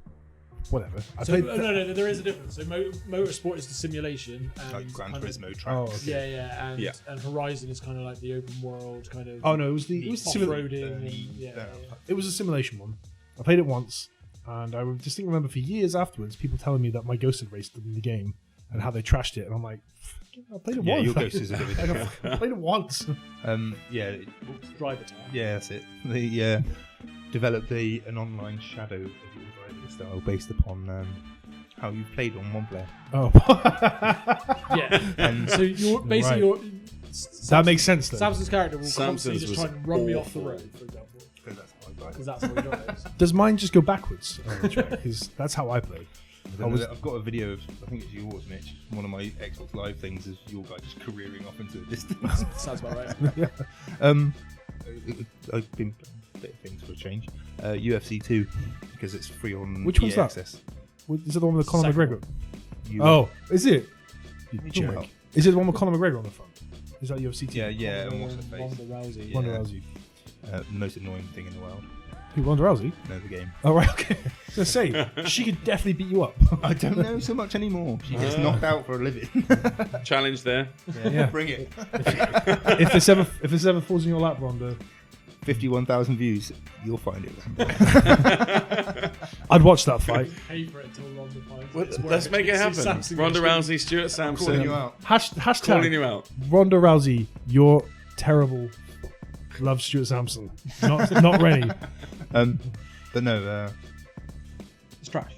S2: Whatever. I
S4: So,
S2: played
S4: no, there is a difference. So Motorsport is the simulation, and
S5: Like Gran
S4: kind of-
S5: Turismo tracks.
S2: Oh, okay.
S4: Yeah, and Horizon is kind of like the open world kind of.
S2: Oh no, it was the
S4: off-roading. And,
S2: It was a simulation one. I played it once, and I distinctly remember for years afterwards people telling me that my ghost had raced in the game and how they trashed it, and I'm like, I played it
S5: Yeah,
S2: once.
S5: your ghost is a bit of a
S2: I played it once.
S4: Driver time.
S5: Yeah, that's it. They developed an online shadow of your driving style based upon how you played on one player.
S2: Oh,
S4: Yeah.
S5: And
S4: So you're basically
S2: Right. that makes sense though.
S4: Samson's character will
S3: Samson's
S4: constantly just
S3: was
S4: try and run me off the
S3: awful.
S4: road, for example,
S5: because that's how I drive.
S4: because that's how he drives.
S2: Does mine just go backwards on the track? Because that's how I play.
S5: I've got a video of, I think it's yours, Mitch. One of my Xbox Live things is your guy just careering off into the distance.
S4: Sounds about right.
S5: I've been a bit of things for a change. UFC 2, because it's free on
S2: Which one's
S5: EA
S2: that?
S5: Access.
S2: Is it the one with Conor
S4: Second
S2: McGregor?
S5: You-
S2: Oh, is it?
S5: you
S2: Jerk.
S5: jerk.
S2: Is it the one with Conor McGregor on the front? Is that UFC team?
S5: Yeah, and what's her face?
S4: Ronda Rousey.
S5: Yeah.
S2: Ronda Rousey.
S5: The most annoying thing in the world.
S2: Who, Ronda Rousey?
S5: No, the game.
S2: Oh, right, okay. I was going to say, she could definitely beat you up.
S5: I don't know so much anymore. She gets knocked out for a living.
S3: Challenge there.
S2: Yeah.
S5: Bring it.
S2: if this ever falls in your lap, Ronda,
S5: 51,000 views. You'll find it.
S2: I'd watch that fight.
S4: Pay for it until Ronda fights.
S3: Well,
S4: It's
S3: let's
S4: worth
S3: make it
S4: See
S3: happen.
S4: Samson
S3: Ronda
S4: get
S3: Rousey, Stuart Sampson.
S5: Calling you out.
S2: Hashtag
S3: Calling you out.
S2: Ronda Rousey, you're terrible. Love Stuart Sampson. Not Rennie.
S5: But no,
S4: It's trash.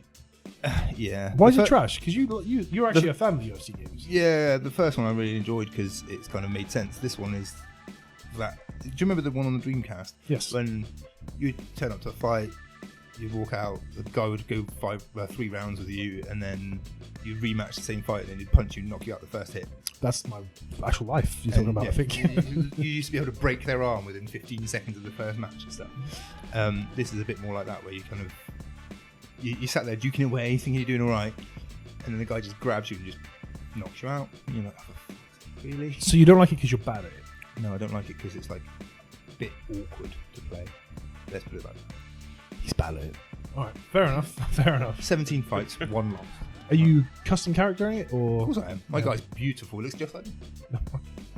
S5: yeah.
S2: Why is
S5: The
S2: it
S5: fir-
S2: trash? Because you're actually a fan of the UFC games.
S5: Yeah, the first one I really enjoyed because it's kind of made sense. This one is that. Do you remember the one on the Dreamcast?
S2: Yes.
S5: When you turn up to a fight, you walk out, the guy would go 3 rounds with you, and then you rematch the same fight, and then he'd punch you and knock you out the first hit.
S2: That's my actual life you're talking
S5: And,
S2: about,
S5: yeah,
S2: I think.
S5: you used to be able to break their arm within 15 seconds of the first match and stuff. This is a bit more like that, where you kind of you sat there duking away, thinking you're doing all right, and then the guy just grabs you and just knocks you out. And you're like, oh, really?
S2: So you don't like it because you're bad at it?
S5: No, I don't like it because it's like a bit awkward to play. Let's put it like that.
S2: He's bad at it. All right, fair enough. Fair enough.
S5: 17 fights, 1 loss.
S2: Are you custom charactering it, or?
S5: Of course I am. My guy's beautiful. He looks just like me.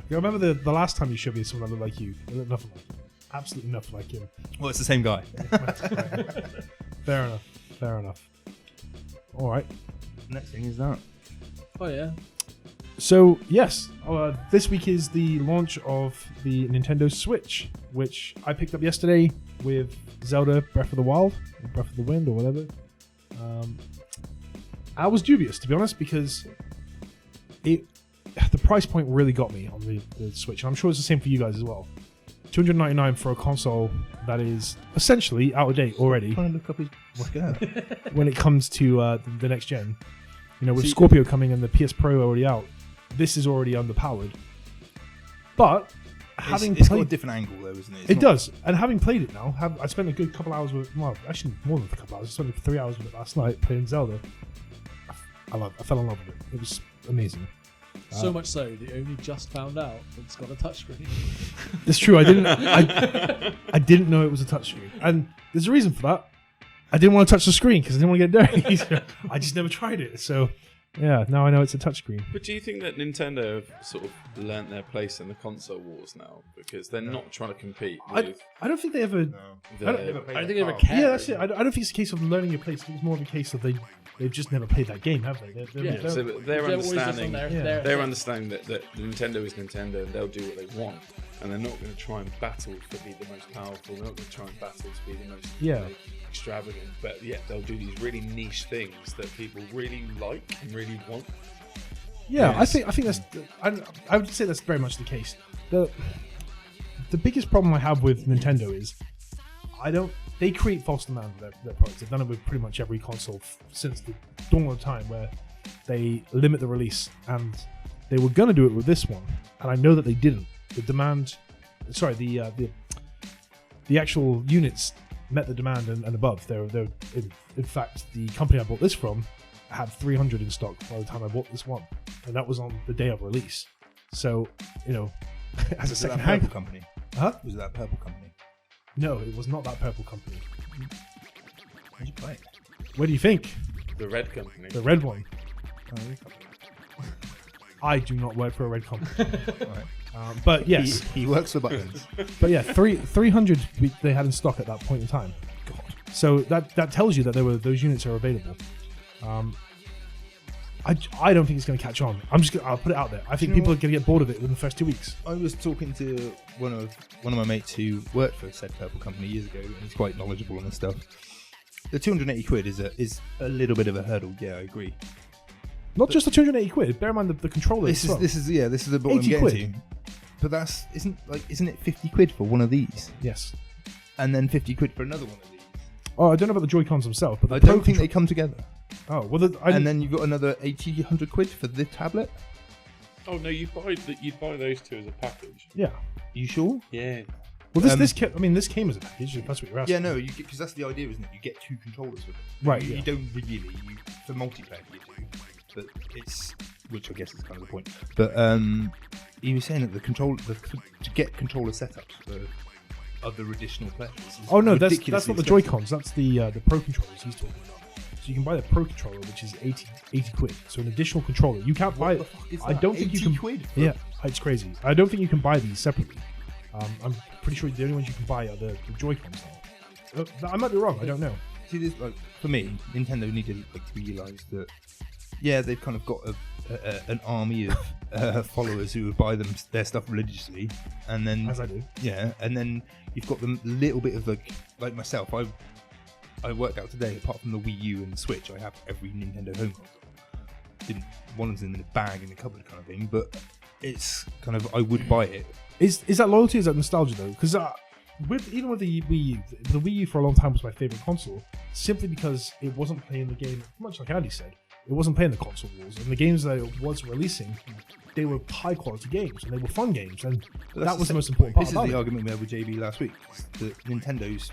S2: I remember the last time you showed me someone that looked like you. It looked nothing like him. Absolutely nothing like him.
S5: Well, it's the same guy.
S2: Fair enough. Fair enough. All right.
S5: Next thing is that.
S4: Oh yeah.
S2: So yes, this week is the launch of the Nintendo Switch, which I picked up yesterday with Zelda Breath of the Wild, or Breath of the Wind, or whatever. I was dubious, to be honest, because the price point really got me on the Switch. And I'm sure it's the same for you guys as well. $299 for a console that is essentially out of date already.
S5: Trying to look up his skirt.
S2: When it comes to the next gen. You know, with Scorpio coming and the PS Pro already out, this is already underpowered. But
S5: it's got a different angle though, isn't it?
S2: It does. And having played it now, I spent a good couple hours with, well, actually more than a couple hours. I spent 3 hours with it last night playing Zelda. I fell in love with it. It was amazing.
S4: So much so that you only just found out that it's got a touchscreen.
S2: That's true. I didn't know it was a touchscreen, and there's a reason for that. I didn't want to touch the screen because I didn't want to get dirty. So I just never tried it. So yeah, now I know it's a touchscreen.
S6: But do you think that Nintendo have sort of learnt their place in the console wars now? Because they're not trying to compete with...
S2: I don't think they ever...
S6: I
S4: I don't think they ever care.
S2: Yeah, that's it. I don't think it's a case of learning your place. I think it's more of a case of they've just never played that game, have they?
S4: Yeah.
S6: So their understanding,
S2: Yeah.
S6: their understanding that Nintendo is Nintendo and they'll do what they want, and they're not going to try and battle to be the most powerful. They're not going to try and battle to be the most extravagant, but yet they'll do these really niche things that people really like and really want.
S2: Yeah,
S6: Yes.
S2: I think that's. I would say that's very much the case. The biggest problem I have with Nintendo is they create false demand with their products. They've done it with pretty much every console since the dawn of time, where they limit the release, and they were going to do it with this one, and I know that they didn't. The demand, sorry, the actual units met the demand and above. In fact, the company I bought this from had 300 in stock by the time I bought this one, and that was on the day of release. So, you know, as a second hand
S5: purple company.
S2: Huh?
S5: Was it that purple company?
S2: No, it was not that purple company.
S5: Where'd you play it?
S2: Where do you think?
S6: The Red Company.
S2: The red one.
S5: Oh,
S2: I do not work for a red company.
S5: right.
S2: But yes,
S5: He works for buttons.
S2: but yeah, 300 they had in stock at that point in time.
S5: God.
S2: So that tells you that those units are available. I don't think it's going to catch on. I'll put it out there. I think people are going to get bored of it within the first 2 weeks.
S5: I was talking to one of my mates who worked for said purple company years ago, and he's quite knowledgeable on this stuff. The 280 quid is a little bit of a hurdle. Yeah, I agree.
S2: Not just the 280 quid. Bear in mind the controller.
S5: This is the ball I'm
S2: 80
S5: getting
S2: quid.
S5: to. But isn't it 50 quid for one of these,
S2: Yes.
S5: and then 50 quid for another one of these?
S2: Oh, I don't know about the Joy-Cons themselves, but the
S5: I
S2: Pro
S5: don't think they
S2: control-
S5: come together.
S2: Oh, well,
S5: And then you've got another 100 quid for the tablet.
S6: Oh no, you'd buy those two as a package.
S2: yeah.
S5: You sure?
S6: Yeah.
S2: Well, this came as a package. If that's what you're asking.
S5: Yeah, no, because that's the idea, isn't it? You get 2 controllers with it.
S2: Right,
S5: You
S2: yeah.
S5: don't really. For multiplayer, you do. But which I guess is kind of the point. But he was saying that to get controller setups for other additional players. Is
S2: Oh no, that's
S5: ridiculously
S2: not the
S5: expensive.
S2: Joy-Cons. That's the Pro controllers he's talking about. So you can buy the Pro controller, which is 80 quid. So an additional controller. You can't buy
S5: What the
S2: it.
S5: fuck is
S2: I
S5: that?
S2: don't think you
S5: 80
S2: can.
S5: quid?
S2: Yeah, it's crazy. I don't think you can buy these separately. I'm pretty sure the only ones you can buy are the Joy-Cons. I might be wrong. I don't know.
S5: See, this, like, for me, Nintendo needed to realise that, yeah, they've kind of got an army of followers who would buy their stuff religiously, and then
S2: As I do.
S5: yeah, and then you've got the little bit of like myself. I worked out today. Apart from the Wii U and the Switch, I have every Nintendo home console. One's in the bag in the cupboard kind of thing, but it's kind of I would buy it.
S2: Is that loyalty? Is that nostalgia though? Because even with the Wii U for a long time was my favorite console, simply because it wasn't playing the game. Much like Andy said, it wasn't playing the console wars, and the games that it was releasing, they were high quality games and they were fun games, and
S5: But
S2: that was the most important part
S5: This is
S2: about
S5: the
S2: it.
S5: argument we had with JB last week. That Nintendo's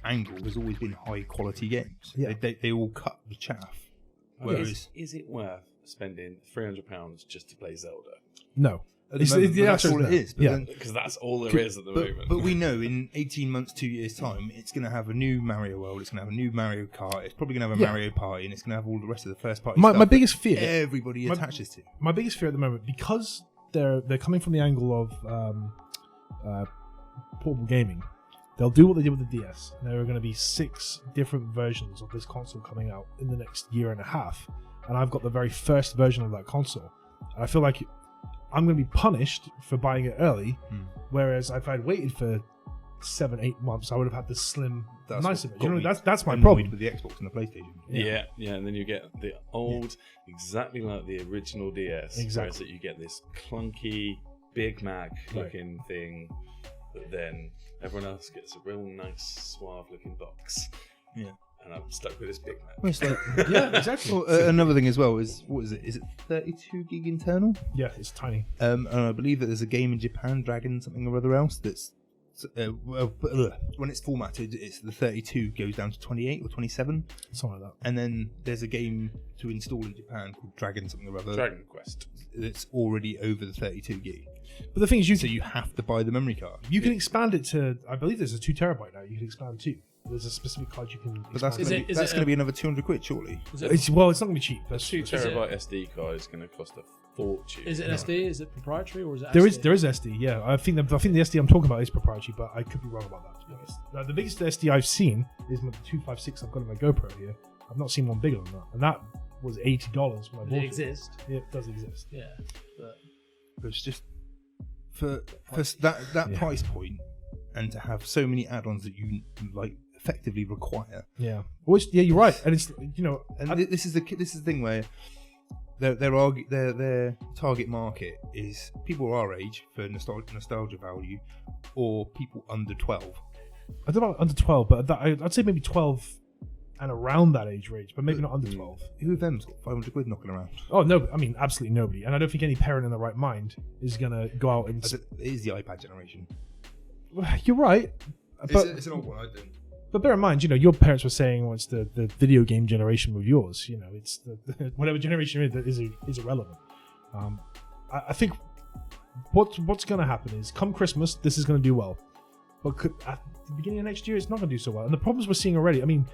S5: angle has always been high quality games.
S2: Yeah.
S5: They all cut the chaff Whereas
S6: Is it worth spending £300 just to play Zelda?
S2: No.
S5: at the moment, that's all it is. But
S2: Yeah.
S5: then,
S6: Because that's all there is at the moment.
S5: but we know in 18 months, 2 years' time, it's going to have a new Mario World, it's going to have a new Mario Kart, it's probably going to have a Mario Party, and it's going to have all the rest of the first party stuff
S2: My biggest fear,
S5: that everybody attaches to.
S2: my biggest fear at the moment, because they're coming from the angle of portable gaming, they'll do what they did with the DS. And there are going to be 6 different versions of this console coming out in the next year and a half, and I've got the very first version of that console. And I feel like I'm going to be punished for buying it early, whereas if I'd waited for 7-8 months, I would have had the slim,
S5: That's
S2: nicer.
S5: what
S2: You know,
S5: got me
S2: that's my
S5: annoyed
S2: problem.
S5: with the Xbox and the PlayStation.
S6: Yeah, and then you get the old, exactly like the original DS.
S2: Exactly.
S6: Whereas that you get this clunky Big Mac looking thing, but then everyone else gets a real nice, suave looking box.
S5: Yeah.
S6: And I'm stuck with this Big Mac.
S5: Well, it's like,
S2: Yeah, exactly.
S5: well, another thing as well is, what is it? Is it 32 gig internal?
S2: Yeah, it's tiny.
S5: And I believe that there's a game in Japan, Dragon something or other else, that's when it's formatted, it's the 32 goes down to 28 or 27,
S2: Something like that.
S5: and then there's a game to install in Japan called Dragon something or other
S6: Dragon Quest.
S5: that's already over the 32 gig.
S2: But the thing is,
S5: So you have to buy the memory card.
S2: you can expand it to, I believe there's a 2 terabyte now. You can expand to. There's a specific card you can.
S5: But that's
S2: expand.
S5: going to be another 200 quid, surely.
S4: Is it,
S2: It's it's not going to be cheap.
S6: A
S2: That's,
S6: 2
S4: it-
S6: terabyte SD card is going to cost a fortune.
S4: is it an SD? Is it proprietary or is it?
S2: there
S4: SD?
S2: is SD. Yeah, I think the SD I'm talking about is proprietary, but I could be wrong about that. To be honest, the biggest SD I've seen is the 256 I've got in my GoPro here. I've not seen one bigger than that, and that was $80 when I
S4: Does
S2: bought
S4: it
S2: it.
S4: exist?
S2: Yeah, it does exist.
S4: Yeah. But
S5: But it's just for that
S2: Yeah.
S5: price point, and to have so many add-ons that you like effectively require.
S2: Yeah. Well, yeah, you're right, and it's
S5: And this is the thing where their target market is people our age for nostalgia value, or people under 12.
S2: I don't know about under 12, but I'd say maybe 12 and around that age range, but maybe not under 12.
S5: Who of them's got 500 quid knocking around?
S2: Oh no, I mean absolutely nobody, and I don't think any parent in their right mind is gonna go out and.
S5: It is the iPad generation.
S2: You're right, but
S5: It's an old one. I don't.
S2: But bear in mind, your parents were saying, well, it's the video game generation with yours. It's the whatever generation it is that is irrelevant. I think what's going to happen is, come Christmas, this is going to do well. But at the beginning of next year, it's not going to do so well. And the problems we're seeing already, I mean,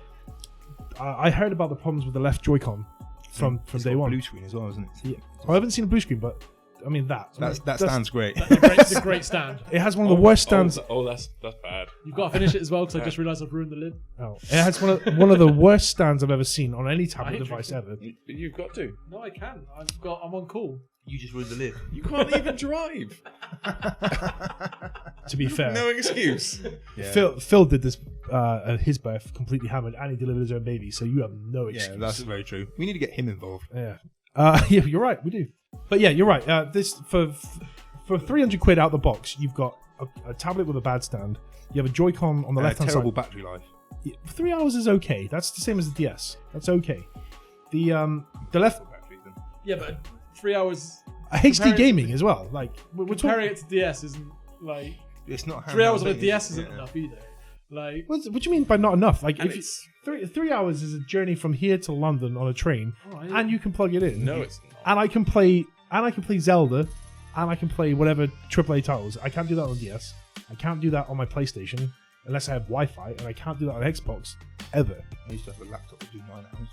S2: I heard about the problems with the left Joy-Con from
S5: It's
S2: day
S5: got
S2: one.
S5: blue screen as well, isn't it?
S2: Yeah. I haven't seen a blue screen, but I mean, that
S5: Stands great.
S4: it's a great stand.
S2: It has one of the worst stands.
S6: That's bad.
S4: You've got to finish it as well because I just realised I've ruined the lid.
S2: Oh, it has one of the worst stands I've ever seen on any tablet
S4: I hate
S2: device
S4: drinking.
S2: ever.
S6: You've got to.
S4: No, I can. I'm on call.
S5: You just ruined the lid.
S6: You can't even drive.
S2: To be fair,
S6: No excuse.
S5: Yeah.
S2: Phil did this at his birth, completely hammered, and he delivered his own baby. So you have no excuse.
S5: Yeah, that's very true. We need to get him involved.
S2: Yeah. Yeah, you're right. We do. But yeah, you're right. This for 300 quid out the box, you've got a tablet with a bad stand. You have a Joy-Con on the left hand
S5: terrible
S2: side.
S5: battery life.
S2: Yeah, 3 hours is okay. That's the same as the DS. That's okay. The left
S5: Batteries, then.
S4: Yeah, but 3 hours.
S2: HD
S4: Comparing-
S2: gaming as well. Like we're
S4: Comparing
S2: talking.
S4: it to DS isn't like
S5: It's not
S4: 3 hours on a
S5: handheld,
S4: DS
S5: is it?
S4: isn't
S5: Yeah.
S4: enough either. Like
S2: What do you mean by not enough? Like
S6: And
S2: if
S6: it's-
S2: 3 hours is a journey from here to London on a train,
S4: Alright.
S2: and you can plug it in.
S6: No, it's not.
S2: And I can play Zelda, and I can play whatever AAA titles. I can't do that on DS. I can't do that on my PlayStation unless I have Wi-Fi, and I can't do that on Xbox ever.
S5: I used to have a laptop that do 9 hours.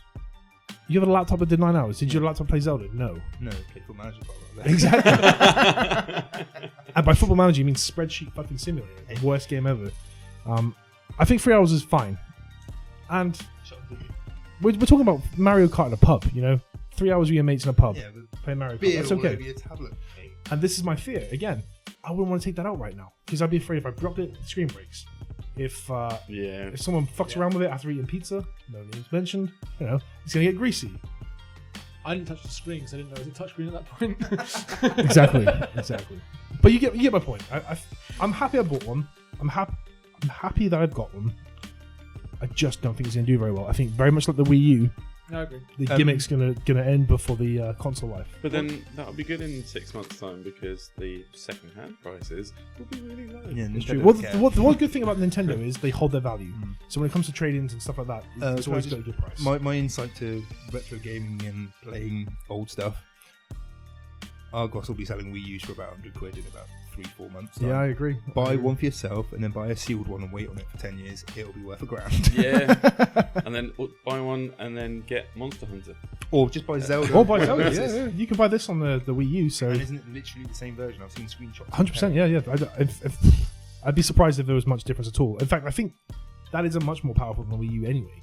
S2: You have a laptop that did 9 hours. Did your laptop play Zelda? No.
S5: No, Football Manager.
S2: Exactly. And by Football Manager, you mean Spreadsheet fucking Simulator, the worst game ever. I think 3 hours is fine. And we're talking about Mario Kart in a pub. 3 hours with your mates in a pub.
S5: Yeah, with
S2: Playing Mario Kart.
S5: beer
S2: That's
S5: all
S2: okay.
S5: over your tablet.
S2: And this is my fear. Again, I wouldn't want to take that out right now because I'd be afraid if I dropped it, the screen breaks. If
S6: Yeah.
S2: someone fucks around with it after eating pizza, no names mentioned, it's gonna get greasy.
S4: I didn't touch the screen because I didn't know it was a touchscreen at that point.
S2: Exactly. But you get my point. I'm happy I bought one. I'm happy that I've got one. I just don't think it's gonna do very well. I think very much like the Wii U,
S4: I agree.
S2: The gimmick's gonna end before the console life.
S6: But then that'll be good in 6 months' time because the second-hand prices will be really low.
S5: Yeah,
S2: It's true.
S5: Nintendo
S2: The one good thing about Nintendo is they hold their value. So when it comes to trade-ins and stuff like that, it's always got a good price.
S5: My insight to retro gaming and playing old stuff. Argos will be selling Wii U's for about 100 quid in about 3-4 months.
S2: Yeah, I agree.
S5: Buy one for yourself and then buy a sealed one and wait on it for 10 years. It'll be worth £1,000.
S6: Yeah. And then buy one and then get Monster Hunter.
S5: Or just buy Zelda.
S2: Or buy Zelda. Yeah. You can buy this on the Wii U. So
S5: And isn't it literally the same version? I've seen screenshots.
S2: 100%. Yeah. I'd be surprised if there was much difference at all. In fact, I think that is a much more powerful than the Wii U anyway,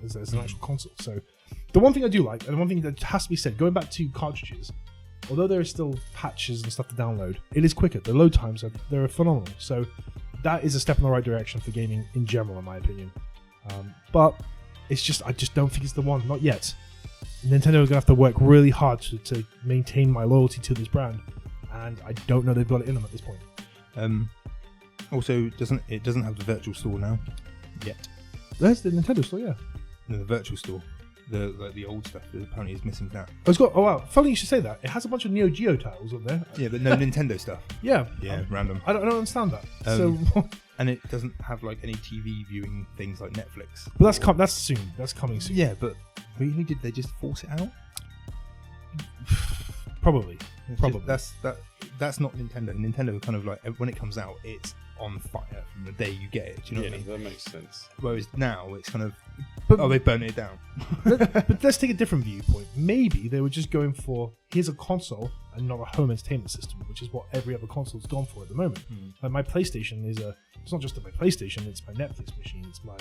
S2: as an actual console. So the one thing I do like, and one thing that has to be said, going back to cartridges, although there are still patches and stuff to download, it is quicker. The load times they're phenomenal. So that is a step in the right direction for gaming in general, in my opinion. But it's just I just don't think it's the one, not yet. Nintendo are gonna have to work really hard to maintain my loyalty to this brand, and I don't know they've got it in them at this point.
S5: Also, it doesn't have the virtual store now yet.
S2: There's the Nintendo store, yeah.
S5: No, the virtual store, the old stuff that apparently is missing that.
S2: Oh wow, funny you should say that. It has a bunch of Neo Geo titles on there.
S5: Yeah, but no Nintendo stuff.
S2: Yeah,
S5: Random.
S2: I don't understand that.
S5: And it doesn't have like any TV viewing things like Netflix.
S2: But that's soon. That's coming soon.
S5: Yeah, but really, did they just force it out?
S2: Probably.
S5: That's not Nintendo. Nintendo kind of like when it comes out, it's on fire from the day you get it. Do you know what I mean?
S6: That makes sense.
S5: Whereas now it's kind of they burn it down.
S2: But let's take a different viewpoint. Maybe they were just going for here's a console and not a home entertainment system, which is what every other console's gone for at the moment. Like my PlayStation it's not just my PlayStation, it's my Netflix machine. It's I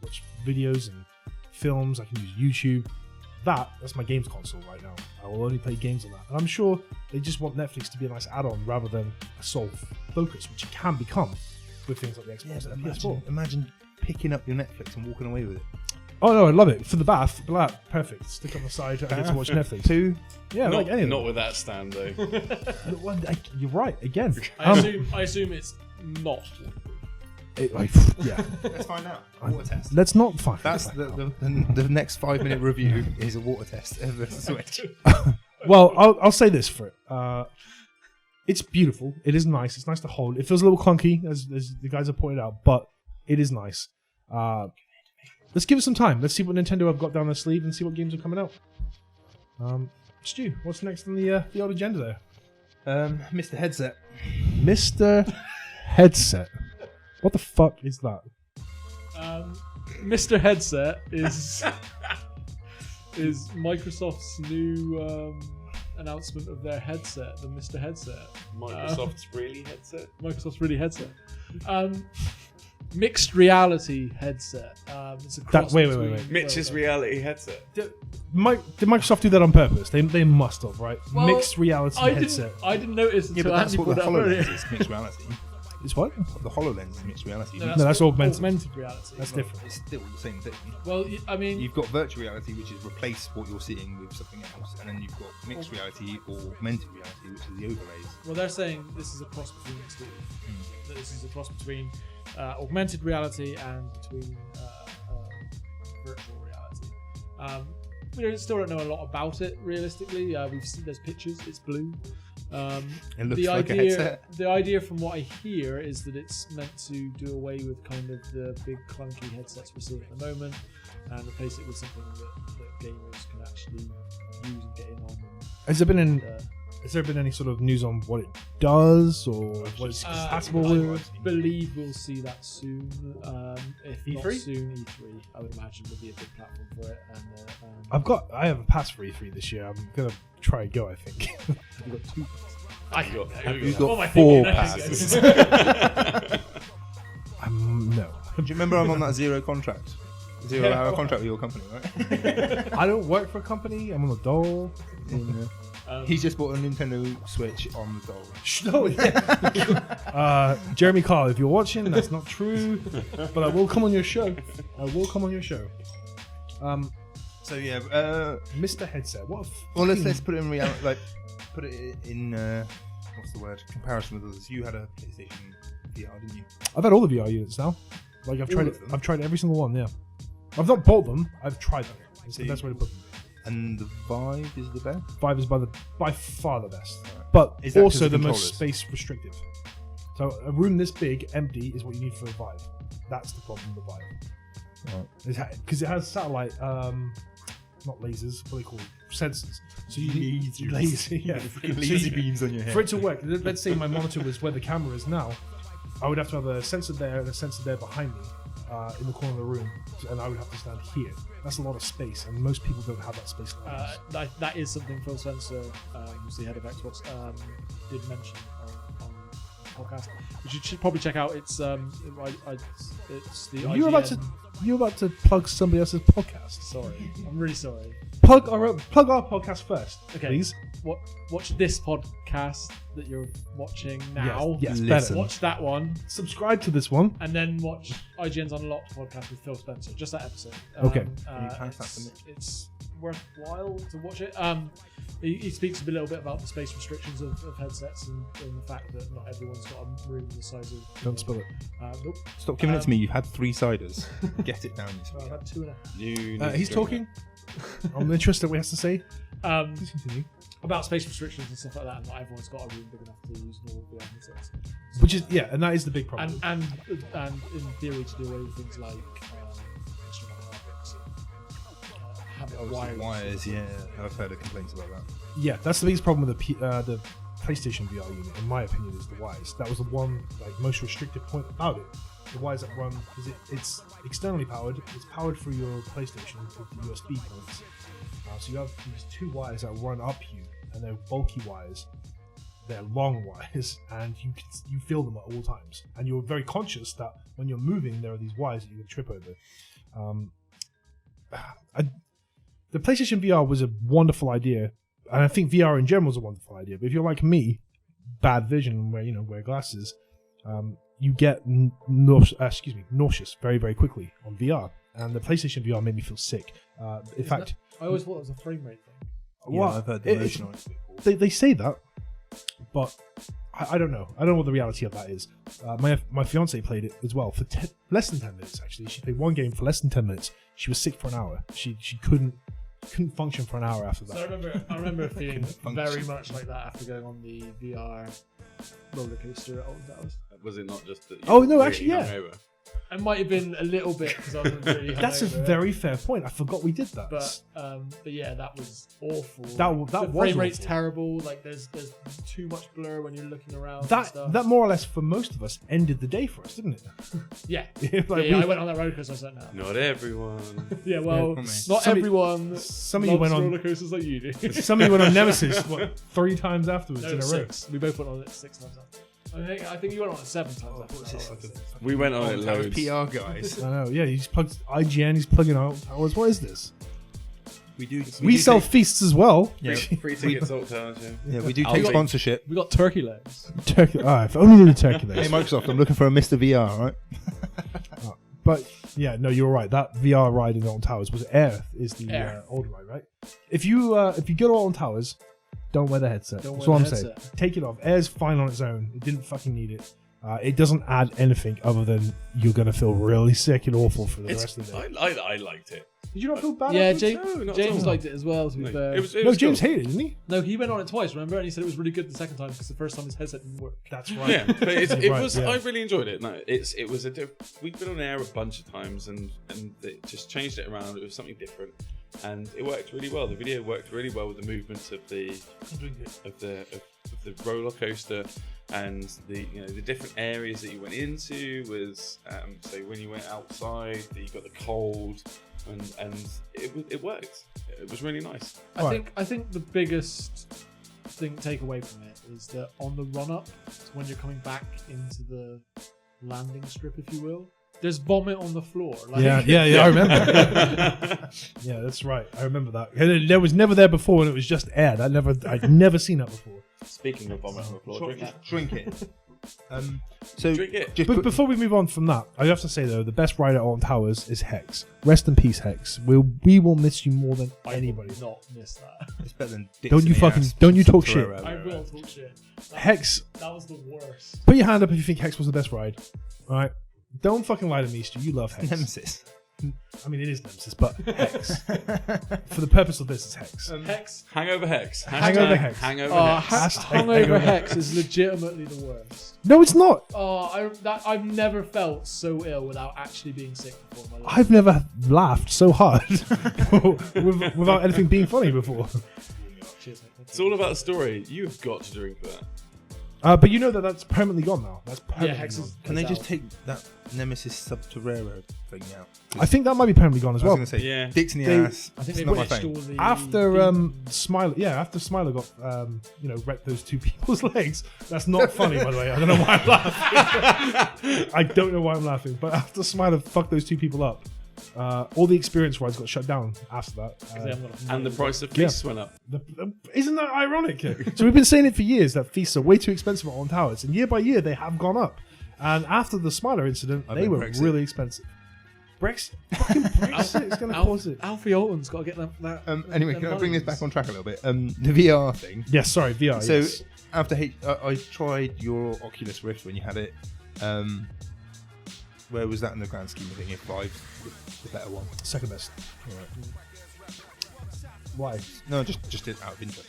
S2: watch videos and films. I can use YouTube. That's my games console right now. I will only play games on that. And I'm sure they just want Netflix to be a nice add-on rather than a sole focus, which it can become with things like the Xbox and PS4.
S5: Imagine picking up your Netflix and walking away with it.
S2: Oh no, I love it. For the bath, perfect. Stick on the side, I get to watch Netflix.
S5: Too?
S2: Yeah,
S6: not,
S2: like any of them.
S6: Not with that stand though.
S2: You're right, again.
S4: I assume it's not.
S2: Yeah.
S5: Let's find out. Water test.
S2: Let's not find
S5: That's the next 5-minute review is a water test of the Switch.
S2: Well, I'll say this for it. It's beautiful. It is nice. It's nice to hold. It feels a little clunky, as the guys have pointed out, but it is nice. Let's give it some time. Let's see what Nintendo have got down their sleeve and see what games are coming out. Stu, what's next on the old agenda there?
S5: Mr. Headset.
S2: Mr. Headset. What the fuck is that?
S4: Mr. Headset is Microsoft's new announcement of their headset, the Mr. Headset.
S6: Microsoft's really headset.
S4: Microsoft's really headset. Mixed reality headset. It's a cross
S2: wait.
S6: Mitch's reality headset.
S2: Did Microsoft do that on purpose? They must have, right?
S4: Well,
S2: Mixed reality headset.
S4: I didn't notice
S5: Yeah,
S4: until
S5: but that's
S4: Andy
S5: what the
S4: put it up earlier.
S5: HoloLens is, mixed reality.
S2: It's what?
S5: The HoloLens is mixed reality.
S4: No,
S2: that's augmented.
S4: Augmented reality.
S2: That's different.
S5: It's still the same thing.
S4: Well, I mean,
S5: You've got virtual reality, which is replace what you're seeing with something else, and then you've got mixed reality or augmented reality, which is the overlays.
S4: well, they're saying this is a cross between the two. That this is a cross between augmented reality and between virtual reality. We still don't know a lot about it realistically. We've seen there's pictures. It's blue.
S5: It looks like a headset.
S4: The idea, from what I hear, is that it's meant to do away with kind of the big clunky headsets we're seeing at the moment, and replace it with something that gamers can actually use and get in on.
S2: Has there been any sort of news on what it does or what it's compatible with?
S4: I believe we'll see that soon. If
S2: E3?
S4: not soon, E3, I would imagine, would be a big platform for it. And
S2: I have a pass for E3 this year. I'm gonna try and go. I think. I've got 2.
S5: You've got 4 passes.
S2: No.
S5: Do you remember I'm on that 0 contract? 0-hour contract with your company, right?
S2: I don't work for a company. I'm on the dole.
S5: He's just bought a Nintendo Switch on the dole.
S2: No. Jeremy Carl, if you're watching, that's not true. But I will come on your show.
S5: So yeah,
S2: Mr. Headset. What?
S5: Let's put it in reality. Like, put it in what's the word? Comparison with others. You had a PlayStation VR, didn't you?
S2: I've had all the VR units now. Like I've tried it. I've tried every single one. Yeah. I've not bought them. I've tried them. It's the best way to put it.
S5: And the Vive is the best?
S2: Vive is by far the best,
S5: Right.
S2: but
S5: Is that 'cause
S2: also
S5: of
S2: the
S5: controllers?
S2: most space restrictive. So a room this big, empty, is what you need for a Vive. That's the problem with the Vive.
S5: Right.
S2: Because it has satellite, not lasers, what are they called? Sensors. So you need
S5: Lasers.
S2: laser, yeah.
S5: Laser beams on your head.
S2: For it to work, let's say my monitor was where the camera is now, I would have to have a sensor there and a sensor there behind me in the corner of the room, and I would have to stand here. That's a lot of space, and most people don't have that space.
S4: That is something Phil Spencer, who's the head of Xbox, did mention on the podcast. Which you should probably check out. It's it's the
S2: You're about to plug somebody else's podcast.
S4: Sorry, I'm really sorry.
S2: Plug our podcast first,
S4: Okay.
S2: please.
S4: Watch this podcast that you're watching now.
S2: Yes,
S5: Listen.
S2: better.
S4: Watch that one,
S2: Subscribe to this one.
S4: and then watch IGN's Unlocked podcast with Phil Spencer. Just that episode.
S2: Okay.
S5: Can you pass that to me?
S4: It's worthwhile to watch it. He speaks a little bit about the space restrictions of headsets and the fact that not everyone's got a room the size of.
S2: Don't spill it.
S4: Nope.
S5: Stop giving it to me. You've had 3 ciders. Get it down.
S4: Well, I've had 2.5.
S6: You need
S2: He's
S6: to drink
S2: talking. I'm interested in what he has to say.
S4: Um,
S2: Please continue.
S4: about space restrictions and stuff like that, and not everyone's got a room big enough to use normal VR headsets.
S2: Which is and that is the big problem.
S4: And in theory to do away with things like instrument graphics and having
S5: Wires, yeah. I've heard of complaints about that.
S2: Yeah, that's the biggest problem with the PlayStation VR unit, in my opinion, is the wires. That was the one most restrictive point about it. The wires that run, because it's externally powered. It's powered through your PlayStation with the USB ports. So you have these 2 wires that run up you, and they're bulky wires. They're long wires, and you feel them at all times. And you're very conscious that when you're moving, there are these wires that you can trip over. The PlayStation VR was a wonderful idea, and I think VR in general is a wonderful idea. But if you're like me, bad vision, wear glasses, you get nauseous very, very quickly on VR. And the PlayStation VR made me feel sick. In fact,
S4: I always thought it was a frame rate thing.
S5: Yeah, I've heard the motion on it.
S2: they say that, but I don't know. I don't know what the reality of that is. My fiance played it as well for less than 10 minutes. Actually, she played one game for less than 10 minutes. She was sick for an hour. She couldn't function for an hour after that.
S4: So I remember feeling very much like that after going on the VR roller coaster at Alton Towers.
S6: Was it not just that? You
S2: Oh,
S6: were
S2: no,
S6: really
S2: actually, yeah.
S6: hungover?
S4: It might have been a little bit because I was really
S2: That's a
S4: hungover,
S2: very fair point. I forgot we did that.
S4: But yeah, that was awful.
S2: That
S4: the
S2: was
S4: frame rate's
S2: awful.
S4: terrible. Like there's too much blur when you're looking around. and
S2: that
S4: stuff.
S2: more or less for most of us ended the day for us, didn't it?
S4: Yeah.
S2: Like
S4: I went on that roller coaster. I was like, no.
S6: Not everyone.
S4: Yeah, well,
S5: Yeah,
S4: not
S2: Somebody-
S4: everyone.
S2: Some of you went
S4: loves
S2: on.
S4: roller coasters like you do.
S2: Some of you went on Nemesis 3 times afterwards
S4: No,
S2: in a row.
S4: 6. We both went on it 6 times. I think you went on it 7 times. After.
S6: We went on it loads.
S5: PR guys.
S2: I know. Yeah, he's plugged IGN. He's plugging out Towers. What is this?
S5: We do.
S2: We sell
S5: take-
S2: feasts as well.
S5: Yeah,
S6: Free tickets, all times, yeah.
S5: yeah, we do
S6: I'll
S5: take
S6: take-
S5: sponsorship.
S4: We got turkey legs.
S2: Turkey. If only the turkey
S5: Hey
S2: legs.
S5: Microsoft, I'm looking for a Mr. VR, right?
S2: But yeah, no, you're right. That VR ride in Alton Towers was Air is the
S4: Air.
S2: old ride, right? If you go to Alton Towers, don't wear the headset.
S4: Don't
S2: That's
S4: wear
S2: what
S4: the
S2: I'm saying.
S4: headset.
S2: Take it off. Air's fine on its own. It didn't fucking need it. It doesn't add anything other than you're gonna feel really sick and awful for the rest of the day.
S6: I liked it.
S2: Did you not feel bad?
S4: Yeah,
S2: afterwards?
S6: No, not at
S4: James
S6: all.
S4: liked it as well. To be fair,
S6: It was
S2: No, James
S6: cool.
S2: hated it, didn't he?
S4: no, he went on it twice. Remember, and he said it was really good the second time because the first time his headset didn't work.
S2: That's right.
S6: Yeah, but it
S2: Right,
S6: was.
S2: yeah.
S6: I really enjoyed it. No, it was we'd been on air a bunch of times, and it just changed it around. It was something different, and it worked really well. The video worked really well with the movements of the roller coaster, and the different areas that you went into was so when you went outside, you got the cold, and it worked. It was really nice.
S4: I think the biggest takeaway from it is that on the run up, when you're coming back into the landing strip, if you will, there's vomit on the floor. Like,
S2: Yeah, I remember. Yeah, that's right. I remember that. And there was never there before, and it was just air. I'd never seen that before.
S6: Speaking of vomit on the floor, drink it.
S5: Drink it. So
S6: Drink it.
S5: just
S2: But
S5: put-
S2: before we move on from that, I have to say though, the best ride at Alton Towers is Hex. Rest in peace, Hex. We will miss you more than anybody.
S4: I will not miss that.
S5: it's better than dicks
S2: Don't
S5: in
S2: you
S5: the
S2: fucking-
S5: ass.
S2: don't you talk shit.
S5: Ferrero.
S4: I will talk shit.
S2: Hex.
S4: That was the worst.
S2: Put your hand up if you think Hex was the best ride. All right. Don't fucking lie to me, Stu. You love Hex.
S5: Nemesis.
S2: I mean, it is Nemesis, but Hex. For the purpose of this, it's Hex.
S4: Hex.
S3: Hangover Hex.
S2: Hangover Hex.
S3: Hangover Hex.
S4: Hangover Hex is legitimately the worst.
S2: No, it's not.
S4: I've never felt so ill without actually being sick before in my life.
S2: I've never laughed so hard without anything being funny before.
S4: Cheers, mate.
S3: It's all about the story. You've got to drink that.
S2: But you know that's permanently gone now. That's permanently
S4: Hex
S2: gone.
S4: is.
S5: Can they just take that Nemesis Subterrera thing out?
S2: I think that might be permanently gone as
S5: I was
S2: well.
S5: going to say,
S3: Yeah.
S5: dicks in the
S2: They-
S5: ass.
S4: I think
S5: It's
S4: they
S5: not my
S4: switched all
S5: thing.
S4: the.
S2: After Smiler got wrecked those two people's legs. That's not funny, by the way. I don't know why I'm laughing. I don't know why I'm laughing. But after Smiler fucked those two people up, all the experience rides got shut down after that.
S3: And the price of feasts went up.
S2: Isn't that ironic? So we've been saying it for years that feasts are way too expensive at on towers, and year by year they have gone up. And after the Smiler incident, they were
S5: Brexit.
S2: really expensive. Fucking Brexit is going to cause it.
S4: Alfie Alton's got to get that.
S5: Anyway, can I bring this back on track a little bit? The VR thing.
S2: Yes, sorry, VR.
S5: So
S2: yes.
S5: after I tried your Oculus Rift when you had it. Where was that in the grand scheme of things? If Vive's the better one.
S2: Second best. Why?
S5: No, just out of interest.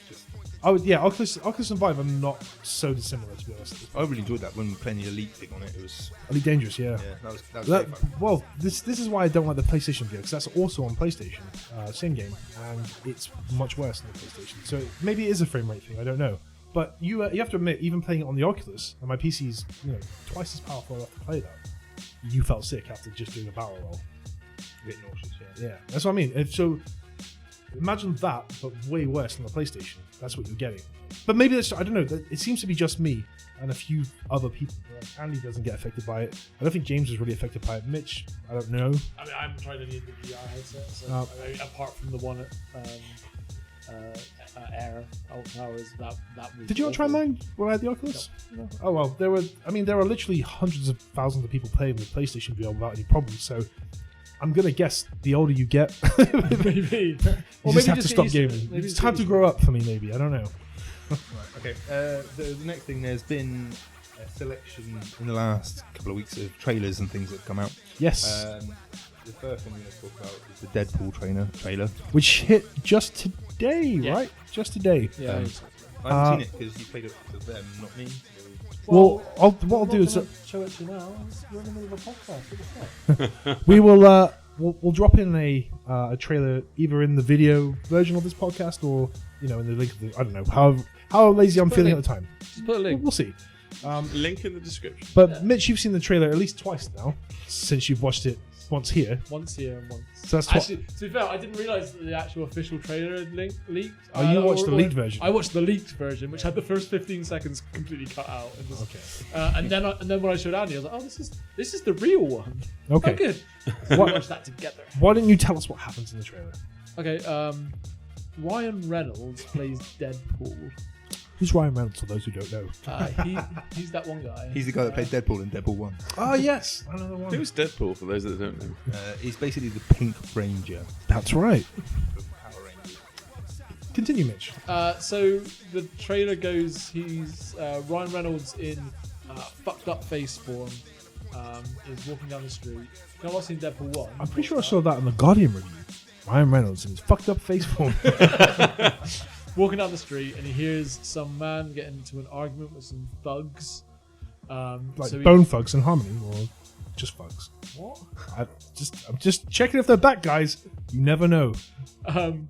S2: Oculus and Vive are not so dissimilar, to be honest.
S5: I really enjoyed that when we were playing the Elite thing on it. It was
S2: Elite Dangerous, yeah.
S5: that was very fun.
S2: Well, this is why I don't like the PlayStation VR, because that's also on PlayStation, same game, and it's much worse than the PlayStation. So maybe it is a frame rate thing. I don't know. But you have to admit, even playing it on the Oculus, and my PC's twice as powerful enough to play that, you felt sick after just doing a barrel roll.
S5: A bit nauseous,
S2: Yeah, that's what I mean. So imagine that, but way worse than the PlayStation. That's what you're getting. But maybe that's, I don't know. It seems to be just me and a few other people. Like Andy doesn't get affected by it. I don't think James was really affected by it. Mitch, I don't know.
S4: I mean, I haven't tried any of the VR headsets, so apart from the one at Air Towers. That was.
S2: Did you not try mine when I had the Oculus? No. Oh well, there are literally hundreds of thousands of people playing with PlayStation VR without any problems. So I'm gonna guess the older you get,
S4: maybe.
S2: you just have to stop gaming. It's time to grow up for me. Maybe I don't know.
S5: Right, okay. The next thing, there's been a selection in the last couple of weeks of trailers and things that have come out.
S2: Yes.
S5: The first one we're going to talk about is the Deadpool trailer.
S2: Which hit just today, right? Just today.
S4: Yeah.
S5: I haven't seen it because you played it with them, not me.
S2: Well, what I'll do is
S4: show it to you now. We're in the middle of a podcast. What the fuck?
S2: we will we'll drop in a trailer either in the video version of this podcast or in the link. I don't know how lazy I'm feeling at the time.
S4: Just put a link.
S2: We'll see.
S3: Link in the description.
S2: But Mitch, you've seen the trailer at least twice now since you've watched it once here.
S4: Once here and once.
S2: So that's
S4: actually, to be fair, I didn't realise that the actual official trailer had leaked.
S2: Oh, you watched the leaked version?
S4: I watched the leaked version, which had the first 15 seconds completely cut out. And just,
S2: Okay.
S4: And then when I showed Andy, I was like, "Oh, this is the real one."
S2: Okay.
S4: Oh, good. We watched that together.
S2: Why don't you tell us what happens in the trailer?
S4: Okay. Ryan Reynolds plays Deadpool.
S2: Who's Ryan Reynolds, for those who don't know?
S4: He's that one guy.
S5: He's the guy that played Deadpool in Deadpool 1.
S2: Oh, yes. Another one.
S3: Who's Deadpool, for those that don't know?
S5: He's basically the Pink Ranger
S2: That's right.
S5: of Power Rangers.
S2: Continue, Mitch.
S4: So the trailer goes, he's Ryan Reynolds in fucked up face form, is walking down the street. I've not seen Deadpool 1.
S2: I'm pretty sure I saw that in the Guardian review. Ryan Reynolds in his fucked up face form.
S4: Walking down the street and he hears some man get into an argument with some thugs.
S2: Like Bone Thugs and Harmony, or just thugs?
S4: What?
S2: I'm just checking if they're back guys. You never know.
S5: Did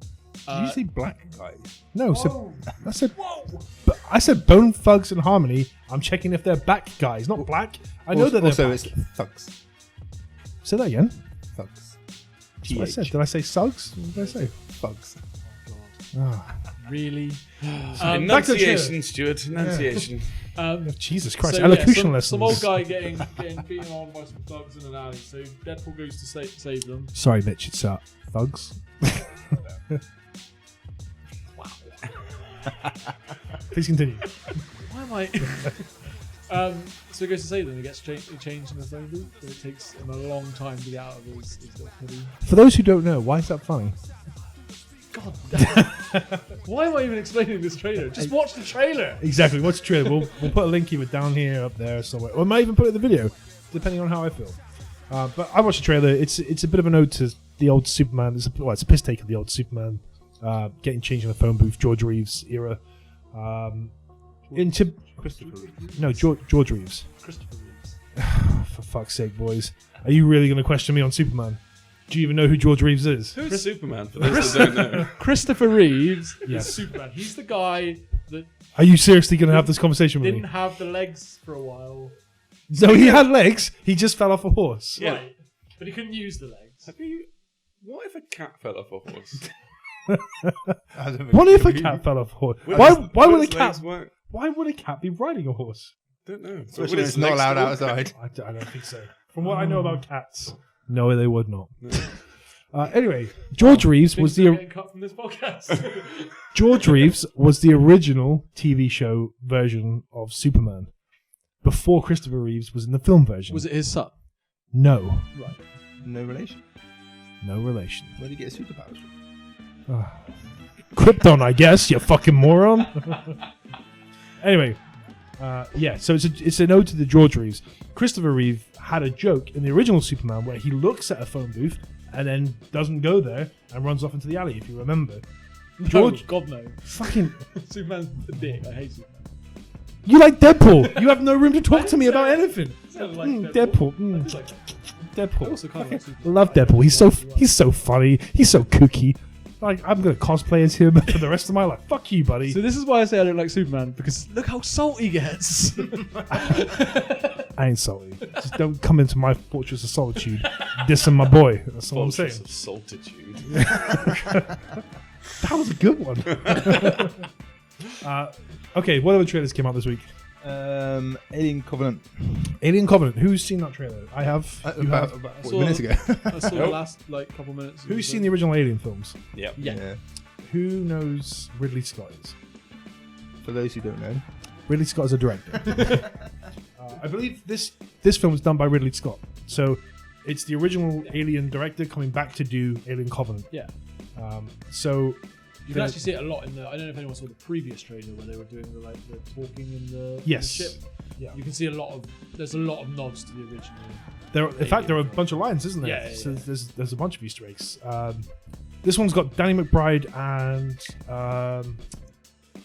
S5: you say black guys?
S2: No, I said Bone Thugs and Harmony. I'm checking if they're back guys, not black. I know that they're
S5: also
S2: back.
S5: it's thugs.
S2: Say that again.
S5: Thugs.
S2: That's what I said. Did I say Sugs? What did I say?
S5: Thugs.
S2: Ah.
S4: Really?
S2: Back to the trailer.
S3: Enunciation, Stuart. Enunciation.
S2: Jesus Christ,
S4: So,
S2: elocution
S4: some,
S2: lessons.
S4: some old guy getting beaten on by some thugs in an alley. So Deadpool goes to save them.
S2: Sorry, Mitch, it's thugs. Please continue.
S4: Why am I? So he goes to save them. He gets changed in the phone booth. So it takes him a long time to get out of his little hoodie.
S2: For those who don't know, why is that funny?
S4: God damn. Why am I even explaining this trailer? Just watch the trailer.
S2: Exactly. What's the trailer? We'll put a link either down here, up there, somewhere. Or I might even put it in the video, depending on how I feel. But I watched the trailer. It's a bit of an ode to the old Superman. It's a piss take of the old Superman. Getting changed in the phone booth, George Reeves era.
S5: Christopher Reeves.
S2: No, George Reeves.
S4: Christopher Reeves.
S2: For fuck's sake, boys. Are you really going to question me on Superman? Do you even know who George Reeves is?
S6: Who's Superman? For those that don't know.
S4: Christopher Reeves
S2: Yes.
S4: is Superman. He's the guy that
S2: Are you seriously going to have this conversation with
S4: didn't
S2: me?
S4: have the legs for a while.
S2: No, he had legs. He just fell off a horse.
S6: Yeah.
S4: Right. But he couldn't use the legs.
S6: What if a cat fell off a horse?
S2: What if a cat fell off a horse? Why would a cat?
S6: legs work?
S2: Why would a cat be riding a horse?
S6: Don't know.
S5: Especially when it's not allowed outside.
S2: I don't think so. From what I know about cats, no, they would not. Anyway, George Reeves was
S4: Things are
S2: the
S4: getting cut from this podcast.
S2: George Reeves was the original TV show version of Superman before Christopher Reeves was in the film version.
S4: Was it his son?
S2: No,
S4: Right.
S5: No relation.
S2: no relation.
S5: Where did he get his superpowers from?
S2: Krypton, I guess. You fucking moron. Anyway, yeah. So it's an ode to the George Reeves. Christopher Reeve had a joke in the original Superman where he looks at a phone booth and then doesn't go there and runs off into the alley. If you remember, George,
S4: God no.
S2: fucking,
S4: Superman's a dick. I hate Superman.
S2: you like Deadpool. You have no room to talk to me
S4: say
S2: about
S4: that.
S2: anything.
S4: I don't like
S2: Deadpool.
S4: I just like
S2: Deadpool.
S4: I also kind of like Superman.
S2: Love Deadpool. He's so funny. He's so kooky. Like, I'm gonna cosplay as him for the rest of my life. Fuck you, buddy.
S4: So this is why I say I don't like Superman, because look how salty he gets.
S2: I ain't salty. Just don't come into my fortress of solitude dissing my boy. That's all I'm saying.
S6: Fortress of Solitude.
S2: That was a good one. Okay, what other trailers came out this week?
S5: Alien Covenant.
S2: Alien Covenant. Who's seen that trailer? I have. You have.
S5: About
S4: I
S5: 40
S4: saw-
S5: minutes ago.
S4: I saw the last couple minutes.
S2: Who's seen the original Alien films?
S6: Yep.
S4: Yeah.
S2: Who knows Ridley Scott is?
S5: For those who don't know.
S2: Ridley Scott is a director. I believe this film was done by Ridley Scott. So it's the original Alien director coming back to do Alien Covenant.
S4: Yeah.
S2: So
S4: You can actually see it a lot in the. I don't know if anyone saw the previous trailer where they were doing the talking in the
S2: Yes.
S4: in the ship.
S2: Yeah.
S4: You can see there's a lot of nods to the original.
S2: in fact, there are a bunch of lines, isn't there?
S4: Yeah.
S2: So there's a bunch of Easter eggs. This one's got Danny McBride and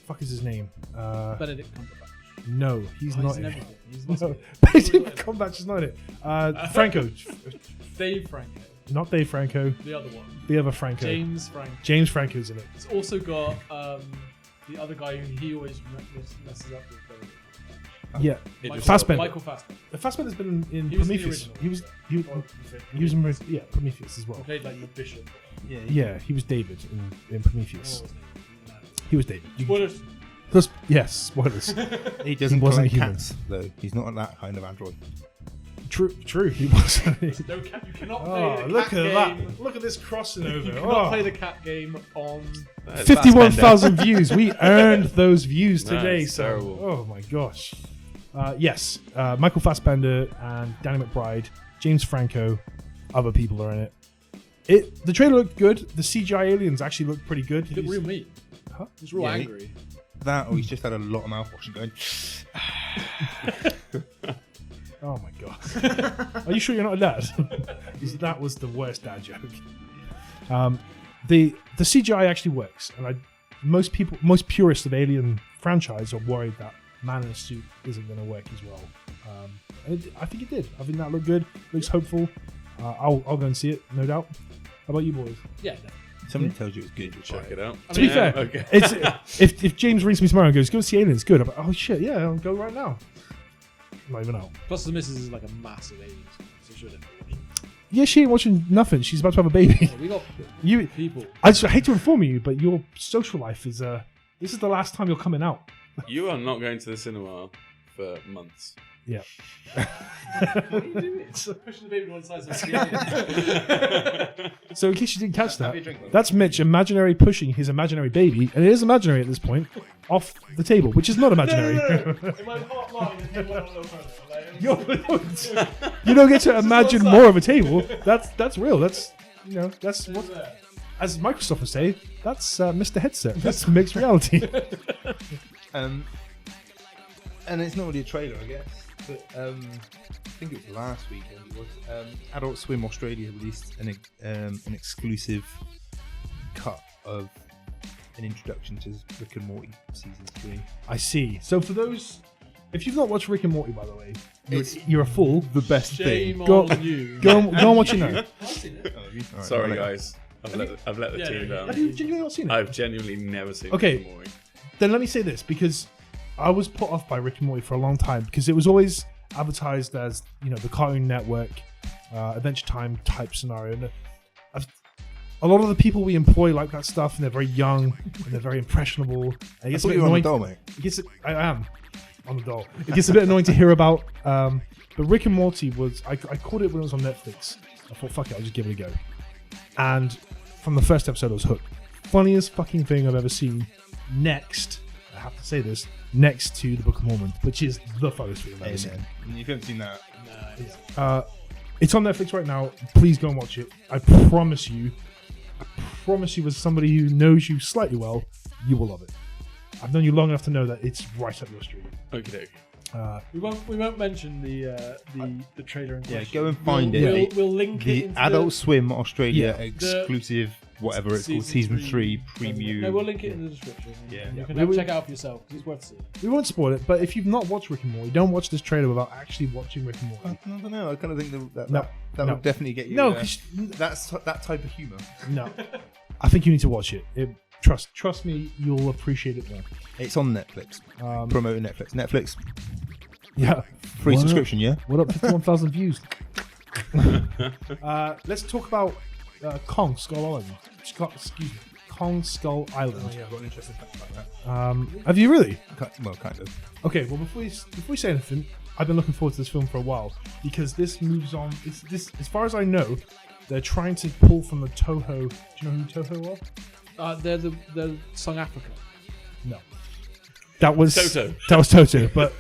S2: fuck is his name?
S4: Benedict Cumberbatch.
S2: No, he's
S4: Oh,
S2: not
S4: in
S2: in it.
S4: everything. He's not
S2: No,
S4: in it.
S2: Benedict Cumberbatch is not in it. Franco,
S4: Dave Franco,
S2: not Dave Franco.
S4: the other one.
S2: The other Franco.
S4: James Franco.
S2: James Franco's in it.
S4: It's also got the other guy who he always messes up with.
S2: Yeah,
S6: Michael
S2: Fassbender.
S4: Michael Fassbender.
S2: Fassbender's been in
S4: He was in the
S2: Prometheus.
S4: original.
S2: He was in Prometheus as well.
S4: He played like the bishop.
S2: Yeah, he was David in Prometheus.
S4: What was his name?
S2: He was David.
S4: Spoilers.
S2: Yes, spoilers.
S5: He doesn't
S2: wasn't
S5: collect
S2: human.
S5: cats, though. He's not that kind of android.
S2: True. He wasn't.
S4: No cat. You cannot play
S2: Oh,
S4: the
S2: look
S4: cat
S2: at
S4: game.
S2: that! Look at this crossing
S4: You
S2: over.
S4: cannot
S2: Oh.
S4: play the cat game on.
S2: 51,000 views. We earned those views
S6: No,
S2: today.
S6: it's
S2: So,
S6: terrible.
S2: oh my gosh. Yes, Michael Fassbender and Danny McBride, James Franco, other people are in it. The trailer looked good. The CGI aliens actually looked pretty good.
S4: He looked real mean.
S2: Huh?
S4: He was real
S5: Yeah,
S4: angry.
S5: That, or he's just had a lot of mouthwash and going.
S2: Oh my god. Are you sure you're not a dad? Because that was the worst dad joke. The CGI actually works, and most purists of Alien franchise are worried that man in a suit isn't going to work as well. I think it did. I think that looked good. Looks hopeful. I'll go and see it, no doubt. How about you boys?
S4: Yeah. Definitely.
S5: Somebody tells you it's good, you'll
S6: Check
S5: buy
S6: it out.
S2: To be fair,
S6: Okay.
S2: it's if James reads me tomorrow and goes, "Go see Alien, it's good." I'm like, "Oh shit, yeah, I'll go right now." Not even out.
S4: Plus, the missus is like a massive alien, so she should have watched it.
S2: Yeah, she ain't watching nothing. She's about to have a baby.
S4: Yeah, we got
S2: You,
S4: people.
S2: I hate to inform you, but your social life is this is the last time you're coming out.
S6: You are not going to the cinema for months.
S2: Yeah.
S4: What are you doing? Pushing the baby to one side so it's the alien.
S2: So in case you didn't catch that,
S5: a drink, though.
S2: that's Mitch imaginary pushing his imaginary baby, and it is imaginary at this point, off the table, which is not imaginary.
S4: In my heart, mind, it went on a little further.
S2: You don't get to imagine more of a table. That's real. That's that's what, as Microsoft would say, that's Mr. Headset. That's mixed reality.
S5: And it's not really a trailer, I guess. but I think it was last weekend. It was Adult Swim Australia released an exclusive cut of an introduction to Rick and Morty season 3.
S2: I see. So for those, if you've not watched Rick and Morty, by the way, you're a fool.
S5: The best
S4: Shame
S5: thing.
S4: on you.
S2: Go and watch it now.
S4: I've seen it.
S5: Alright,
S6: Sorry,
S5: well,
S6: guys. I've let the team down.
S2: Have you genuinely not seen it?
S6: I've genuinely never seen
S2: Okay.
S6: Rick and Morty.
S2: Then let me say this, because I was put off by Rick and Morty for a long time because it was always advertised as, you know, the Cartoon Network, Adventure Time type scenario. And a lot of the people we employ like that stuff, and they're very young and they're very impressionable. And it
S5: I
S2: gets
S5: thought
S2: a bit
S5: you were on the
S2: annoying.
S5: doll, mate.
S2: I am on the doll. It gets a bit annoying to hear about. But Rick and Morty was, I caught it when it was on Netflix. I thought, fuck it, I'll just give it a go. And from the first episode, I was hooked. Funniest fucking thing I've ever seen. Next, I have to say this, next to the Book of Mormon, which is the funniest thing I've ever seen.
S5: If you haven't seen that,
S2: It's on Netflix right now. Please go and watch it. I promise you, as somebody who knows you slightly well, you will love it. I've known you long enough to know that it's right up your street.
S6: Okie
S4: We won't mention the trailer in
S5: yeah,
S4: question.
S5: go and find it.
S4: We'll link it
S5: The
S4: into
S5: Adult Swim Australia
S2: Yeah.
S5: exclusive, whatever it's called, season 3 preview.
S4: No, we'll link it in the description.
S5: Yeah.
S4: You can check it out for yourself because it's worth seeing.
S2: We won't spoil it, but if you've not watched Rick and Morty, don't watch this trailer without actually watching Rick and Morty.
S5: I don't know. I kind of think that
S2: No.
S5: would definitely get you.
S2: No,
S5: there.
S2: 'cause-
S5: That's that type of humor.
S2: No. I think you need to watch it. Trust me, you'll appreciate it more.
S5: It's on Netflix. Promoting Netflix. Netflix
S2: Yeah.
S5: free
S2: What
S5: subscription. Yeah.
S2: What up, 51,000 views? Let's talk about Kong Skull Island. Excuse me. Kong Skull Island.
S5: Oh, yeah, I've got an interesting fact about that.
S2: Have you really?
S5: Well, kind of.
S2: Okay, well, before we say anything, I've been looking forward to this film for a while because this moves on. This, as far as I know, they're trying to pull from the Toho. Do you know who Toho are?
S4: They're Song Africa.
S2: No, that was
S6: Toto.
S2: That was Toto, but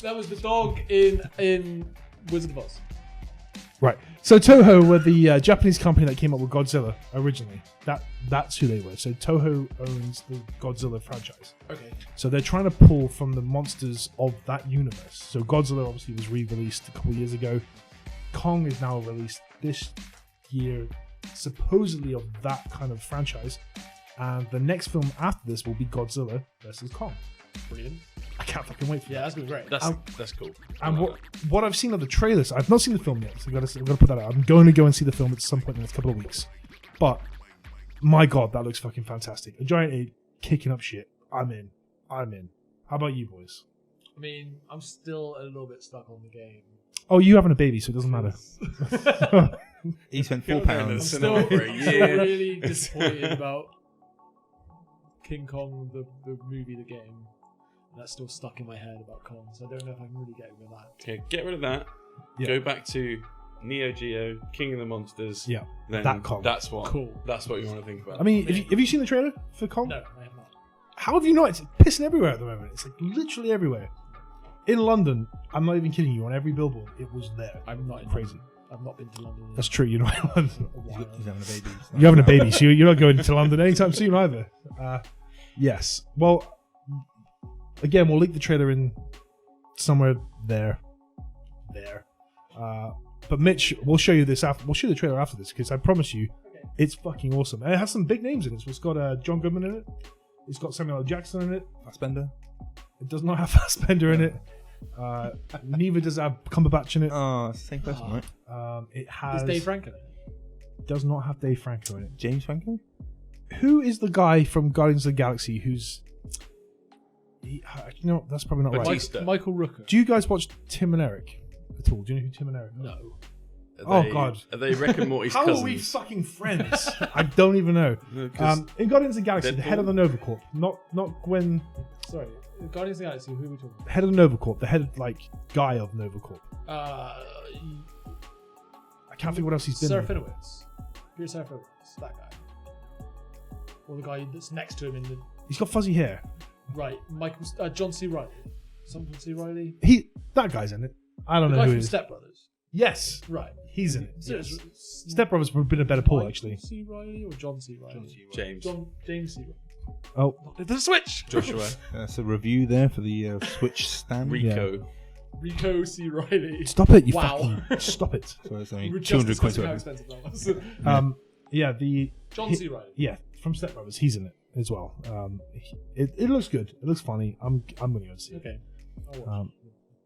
S4: That was the dog in Wizard of Oz.
S2: right. So Toho were the Japanese company that came up with Godzilla originally. That's who they were. So Toho owns the Godzilla franchise.
S4: Okay.
S2: So they're trying to pull from the monsters of that universe. So Godzilla obviously was re-released a couple of years ago. Kong is now released this year, supposedly of that kind of franchise. And the next film after this will be Godzilla versus Kong.
S4: Brilliant.
S2: I can't fucking wait for
S4: Yeah,
S2: that.
S4: that's gonna be great.
S6: That's cool.
S2: And what I've seen of the trailers, I've not seen the film yet, so I've got to put that out. I'm going to go and see the film at some point in the next couple of weeks. But my God, that looks fucking fantastic. A giant ape kicking up shit. I'm in. How about you boys?
S4: I mean, I'm still a little bit stuck on the game.
S2: Oh, you having a baby, so it doesn't matter.
S5: He spent
S6: You're
S5: £4.
S6: going to
S4: I'm
S6: the
S4: still,
S6: cinema for a
S4: still
S6: year.
S4: really disappointed about King Kong, the movie, the game. That's still stuck in my head about Kong, so I don't know if I can really get over that.
S6: Okay, get rid of that.
S2: Yeah.
S6: Go back to Neo Geo, King of the Monsters.
S2: Yeah,
S6: Then
S2: that Kong.
S6: That's what.
S4: Cool.
S6: That's what you want to think about.
S2: I mean, have you seen the trailer for Kong?
S4: No, I have not.
S2: How have you not? It's pissing everywhere at the moment. It's like literally everywhere. In London, I'm not even kidding you, on every billboard, it was there.
S4: I'm not in
S2: Crazy.
S4: London. I've not been to London. Yet.
S2: That's true, you're not in London.
S5: He's having a baby.
S2: You're having a baby, so you're not going to London anytime soon either. Yes. Well, again, we'll link the trailer in somewhere there. But Mitch, we'll show you this after. We'll show you the trailer after this because I promise you, it's fucking awesome. And it has some big names in it. So it's got John Goodman in it. It's got Samuel L. Jackson in it.
S5: Fassbender.
S2: It does not have Fassbender in it. Neither does it have Cumberbatch in it.
S5: Oh, it's the same person, right?
S2: It has.
S4: Is Dave Franco in it?
S2: Does not have Dave Franco in it.
S5: James Franco?
S2: Who is the guy from Guardians of the Galaxy who's... that's probably not right.
S6: Batista.
S4: Michael Rooker.
S2: Do you guys watch Tim and Eric at all? Do you know who Tim and Eric are?
S4: No.
S6: Are
S2: Oh,
S6: they-
S2: God.
S6: Are they Rick and Morty's
S2: How
S6: cousins?
S2: are we fucking friends? I don't even know.
S6: No, 'cause
S2: In Guardians of the Galaxy, the head of the
S6: Deadpool?
S2: Nova Corp, not Gwen,
S4: Sorry. Guardians of the Galaxy, who are we talking about?
S2: head of the Nova Corp, the head guy of Nova Corp. I can't think what else he's been. in.
S4: Serafinowicz. Peter Serafinowicz. That guy. Or the guy that's next to him in the...
S2: He's got fuzzy hair.
S4: Right. John C. Reilly. Something C. Reilly?
S2: That guy's in it. I don't
S4: The
S2: know
S4: guy
S2: who
S4: from
S2: it is.
S4: Step Brothers.
S2: Yes,
S4: Right.
S2: he's in it.
S4: So
S2: Yes.
S4: it's-
S2: Step Brothers would have been a better pull,
S4: Michael
S2: actually.
S4: C. Reilly or John C. Reilly?
S6: James.
S4: James C. Reilly.
S2: Oh,
S4: The Switch.
S3: Joshua.
S5: That's a review there for the Switch stand.
S3: Rico.
S4: Rico C. Riley.
S2: stop it! You
S4: Wow.
S2: fucking stop it.
S5: So it's
S4: We
S5: only
S4: were just
S5: 200 quid.
S4: discussing how
S5: to
S4: expensive that was.
S2: Yeah, the
S4: John C. Riley.
S2: yeah from Step Brothers, he's in it as well. It looks good. It looks funny. I'm gonna go see it.
S4: Okay. I'll watch.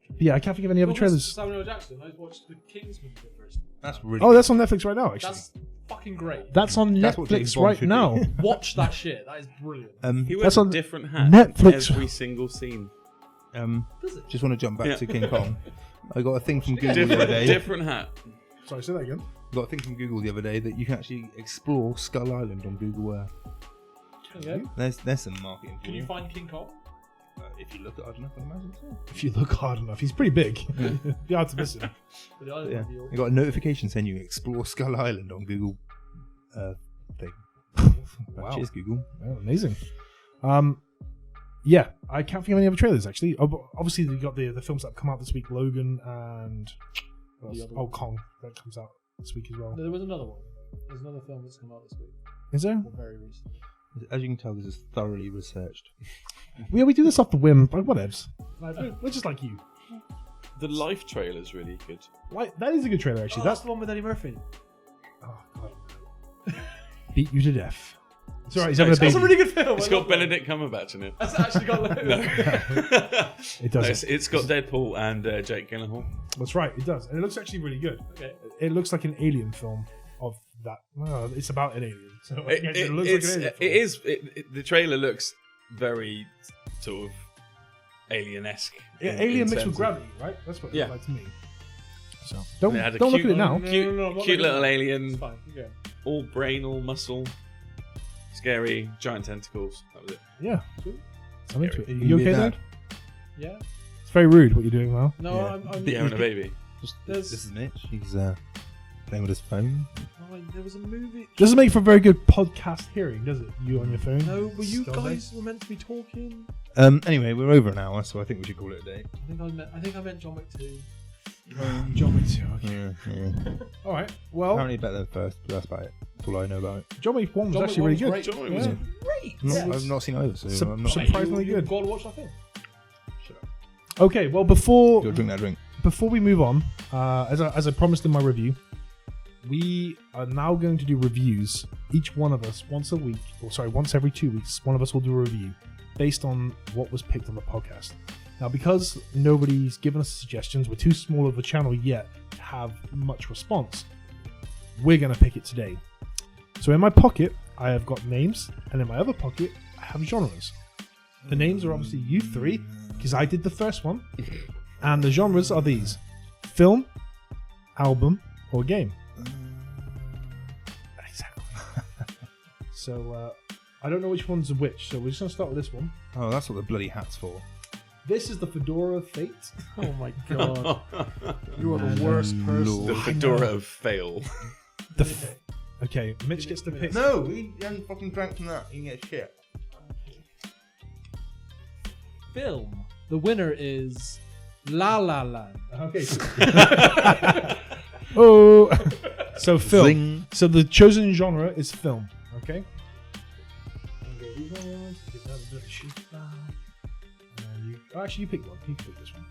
S2: But yeah, I can't think of any other trailers.
S4: Samuel L. Jackson. I watched the Kingsman bit first.
S5: That's really.
S2: Oh, that's on Netflix right now. Actually,
S4: That's fucking great.
S2: that's on
S5: That's what James
S2: Netflix
S5: Bond
S2: right
S5: should
S2: now.
S5: be.
S4: Watch that shit. That is brilliant.
S3: He
S2: That's
S3: wears a
S2: on
S3: different hat
S2: Netflix.
S3: every single scene.
S4: Does it?
S5: Just want to jump back
S3: Yeah.
S5: to King Kong. I got a thing from Google the other day.
S3: Different hat.
S2: Sorry, say that again.
S5: Got a thing from Google the other day that you can actually explore Skull Island on Google Earth.
S4: There you go.
S5: There's some marketing for
S4: Can you find King Kong?
S5: if you look at hard enough, I imagine so.
S2: If you look hard enough, he's pretty big. Be hard to miss him.
S4: But the island
S5: Yeah,
S4: would be all-
S5: I got a notification saying you explore Skull Island on Google thing.
S2: Wow.
S5: Cheers, Google.
S2: Oh, amazing. Yeah, I can't think of any other trailers actually. Obviously, we got the films that have come out this week: Logan and
S4: The other one.
S2: Kong that comes out this week as well.
S4: No, there was another one. There's another film that's come out this week.
S2: Is there?
S4: Or very recently.
S5: As you can tell, this is thoroughly researched.
S2: We do this off the whim, but whatevs. We're just like you.
S3: The Life trailer's really good.
S2: Like that is a good trailer actually.
S4: That's the one with Eddie Murphy.
S2: Oh god. Beat you to death. It's alright. He's having a
S4: That's a
S2: baby.
S4: really good film.
S3: It's
S4: I
S3: got
S4: love that.
S3: Benedict Cumberbatch in it.
S4: That's actually got.
S3: No.
S2: It
S3: No,
S2: does.
S3: it's got Deadpool and Jake Gyllenhaal.
S2: That's right. It does, and it looks actually really good.
S4: Okay.
S2: It looks like an alien film of that. Well, it's about an alien, so I guess
S3: It
S2: looks
S3: is.
S2: like an alien
S3: It
S2: film.
S3: is. The trailer looks very sort of alien-esque.
S2: Yeah,
S3: in
S2: alien mixed
S3: terms
S2: with
S3: of-
S2: gravity, right? That's what it
S3: Yeah.
S2: looks like to me. So don't
S3: It had a
S2: look
S3: cute-
S2: at it now.
S3: Cute,
S4: No, I'm not
S3: cute
S4: looking
S3: little
S4: at it.
S3: alien,
S4: It's fine. Okay.
S3: all brain, all muscle, scary, giant tentacles. That was it.
S2: Yeah, I'm into it.
S5: You
S2: You
S5: can be
S2: okay,
S5: a
S2: Dad?
S5: dad.
S4: Yeah.
S2: It's very rude what you're doing now.
S4: No,
S5: Yeah.
S4: I'm.
S3: Yeah, and a baby.
S4: There's-
S5: This is Mitch. He's playing with his phone.
S4: Oh, there was a movie.
S2: Doesn't make for a very good podcast hearing, does it? You on your phone?
S4: No, were you
S2: Scumbag.
S4: guys were meant to be talking?
S5: Anyway, we're over an hour, so I think we should call it a day.
S4: I think I meant John Wick 2.
S2: John Wick 2. Okay.
S5: Yeah.
S2: All right. Well,
S5: Apparently better than first, but that's about it. That's all I know about it.
S2: John Wick 1 was
S4: John Wick
S2: actually
S4: 1
S2: really
S4: was
S2: good.
S4: great.
S3: John Wick was
S2: Yeah.
S5: I've not seen either, so I'm not.
S2: Surprisingly good.
S4: You've got to watch that film.
S2: Okay. Well, before
S5: Go drink that drink.
S2: we move on, as I promised in my review, we are now going to do reviews. Each one of us once every 2 weeks, one of us will do a review based on what was picked on the podcast. Now, because nobody's given us suggestions, we're too small of a channel yet to have much response. We're going to pick it today. So in my pocket, I have got names, and in my other pocket, I have genres. The names are obviously you three, because I did the first one, and the genres are these: film, album, or game. Exactly. So I don't know which one's which, so we're just going to start with this one.
S5: Oh, that's what the bloody hat's for.
S2: This is the Fedora of Fate.
S4: Oh my god.
S2: You are the worst person.
S3: The fedora of fail.
S2: Okay, Mitch gets to pick.
S5: No, we haven't fucking drank from that. You can get shit.
S4: Film. The winner is La La Land.
S2: Okay. Oh. So film.
S5: Zing.
S2: So the chosen genre is film. Okay. Actually, you pick one. You can pick this one.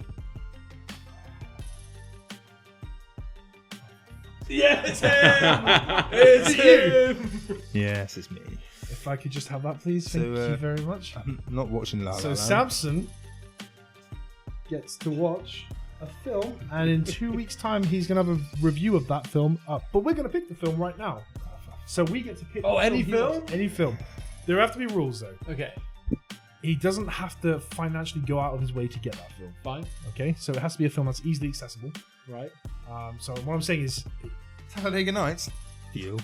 S4: Yeah, it's him! It's him!
S5: Yes, it's me.
S2: If I could just have that, please. Thank
S5: So,
S2: you very much.
S5: I'm not watching La La
S2: So
S5: Land.
S2: Samson gets to watch a film, and in 2 weeks' time, he's going to have a review of that film up. But we're going to pick the film right now. So we get to pick.
S4: Oh,
S2: the
S4: any
S2: he
S4: film?
S2: wants. Any film. There have to be rules, though.
S4: Okay,
S2: He doesn't have to financially go out of his way to get that film.
S4: fine.
S2: Okay, so it has to be a film that's easily accessible.
S4: Right.
S2: So what I'm saying is,
S5: Talladega Nights. Deal.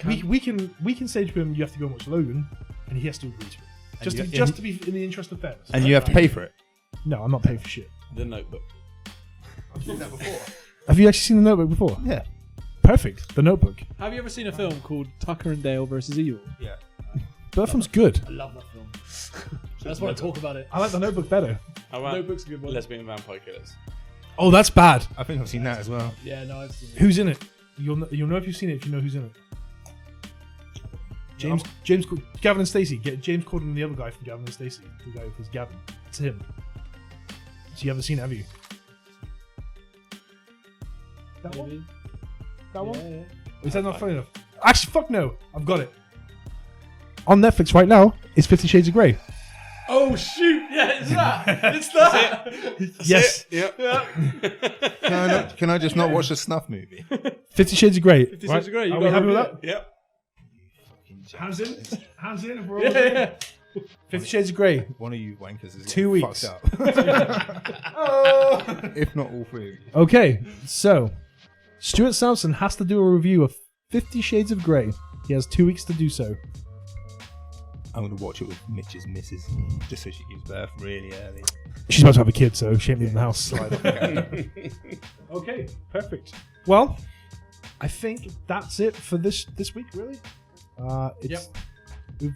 S2: we can say to him, you have to go and watch Logan, and he has to agree to it.
S5: And you-
S2: Just to be in the interest of fairness.
S5: And you have to pay for it.
S2: No, I'm not paying for shit.
S3: The Notebook.
S5: I've seen that before.
S2: Have you actually seen The Notebook before?
S5: Yeah.
S2: Perfect. The Notebook.
S4: Have you ever seen a film called Tucker and Dale versus Evil?
S5: Yeah.
S2: That film's good.
S4: I love that film. I just want to talk about it.
S2: I like The Notebook better.
S3: How about
S4: Notebook's a good one.
S3: Lesbian Vampire Killers?
S2: Oh, that's bad.
S5: I think I've seen that as well.
S4: Yeah, no, I've seen it.
S2: Who's in it? You'll know if you've seen it if you know who's in it. Gavin and Stacey. Get James Corden and the other guy from Gavin and Stacey. The guy who plays Gavin. It's him. So you haven't seen it, have you? That
S4: Maybe.
S2: one? That one?
S4: Yeah.
S2: Is that not funny enough? Actually, fuck no. I've got it. On Netflix right now is 50 Shades of Grey.
S4: Oh shoot! Yeah, it's that. It's that.
S2: Yes.
S3: Yep.
S5: Can I just not watch a snuff movie?
S2: 50 Shades of Grey.
S4: 50 Shades of Grey. You
S2: Are
S4: got
S2: we happy with
S4: it.
S2: that?
S3: Yep.
S2: Hands in. Hands in. We're all
S4: Yeah.
S2: 50 Shades of Grey.
S5: One of you wankers is
S2: 2
S5: getting
S2: weeks.
S5: fucked up. If not all three of you.
S2: Okay, so Stuart Sampson has to do a review of 50 Shades of Grey. He has 2 weeks to do so.
S5: I'm going to watch it with Mitch's missus, just so she gives birth really early.
S2: She's about to have a kid, so she ain't leaving the house.
S5: Slide off the camera.
S2: Okay, perfect. Well, I think that's it for this week, really.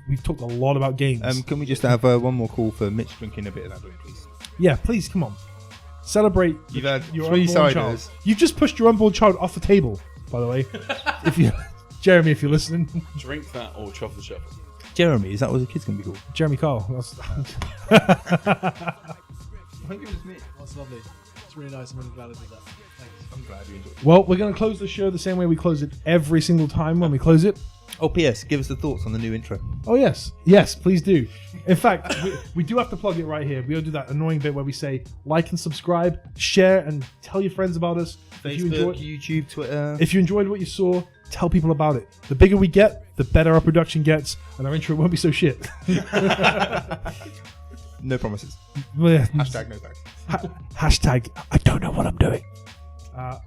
S2: We've talked a lot about games.
S5: Can we just have one more call for Mitch drinking a bit of that drink, please?
S2: Yeah, please, come on. Celebrate
S5: You've had
S2: your
S5: 3
S2: unborn
S5: ciders.
S2: child. You've just pushed your unborn child off the table, by the way. Jeremy, if you're listening.
S3: Drink that or truffle shuffle.
S5: Jeremy, is that what the kid's going to be called?
S2: Jeremy Carl.
S4: That's lovely. It's really nice. I'm really glad I did that. Thanks.
S5: I'm glad you enjoyed it.
S2: Well, we're going to close the show the same way we close it every single time when we close it.
S5: Oh, P.S. Give us the thoughts on the new intro.
S2: Oh, yes. Yes, please do. In fact, we do have to plug it right here. We'll do that annoying bit where we say like and subscribe, share, and tell your friends about us.
S5: Facebook, YouTube, Twitter.
S2: If you enjoyed what you saw, tell people about it. The bigger we get, the better our production gets, and our intro won't be so shit.
S5: No promises.
S2: Yeah.
S5: Hashtag no thanks.
S2: Hashtag I don't know what I'm doing. But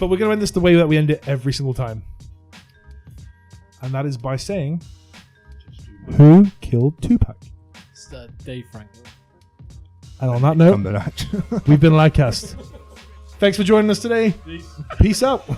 S2: we're going to end this the way that we end it every single time. And that is by saying, who killed Tupac?
S4: It's Dave Franklin.
S2: And on that note,
S5: Cumberbatch.
S2: we've been Livecast. Thanks for joining us today. Peace out.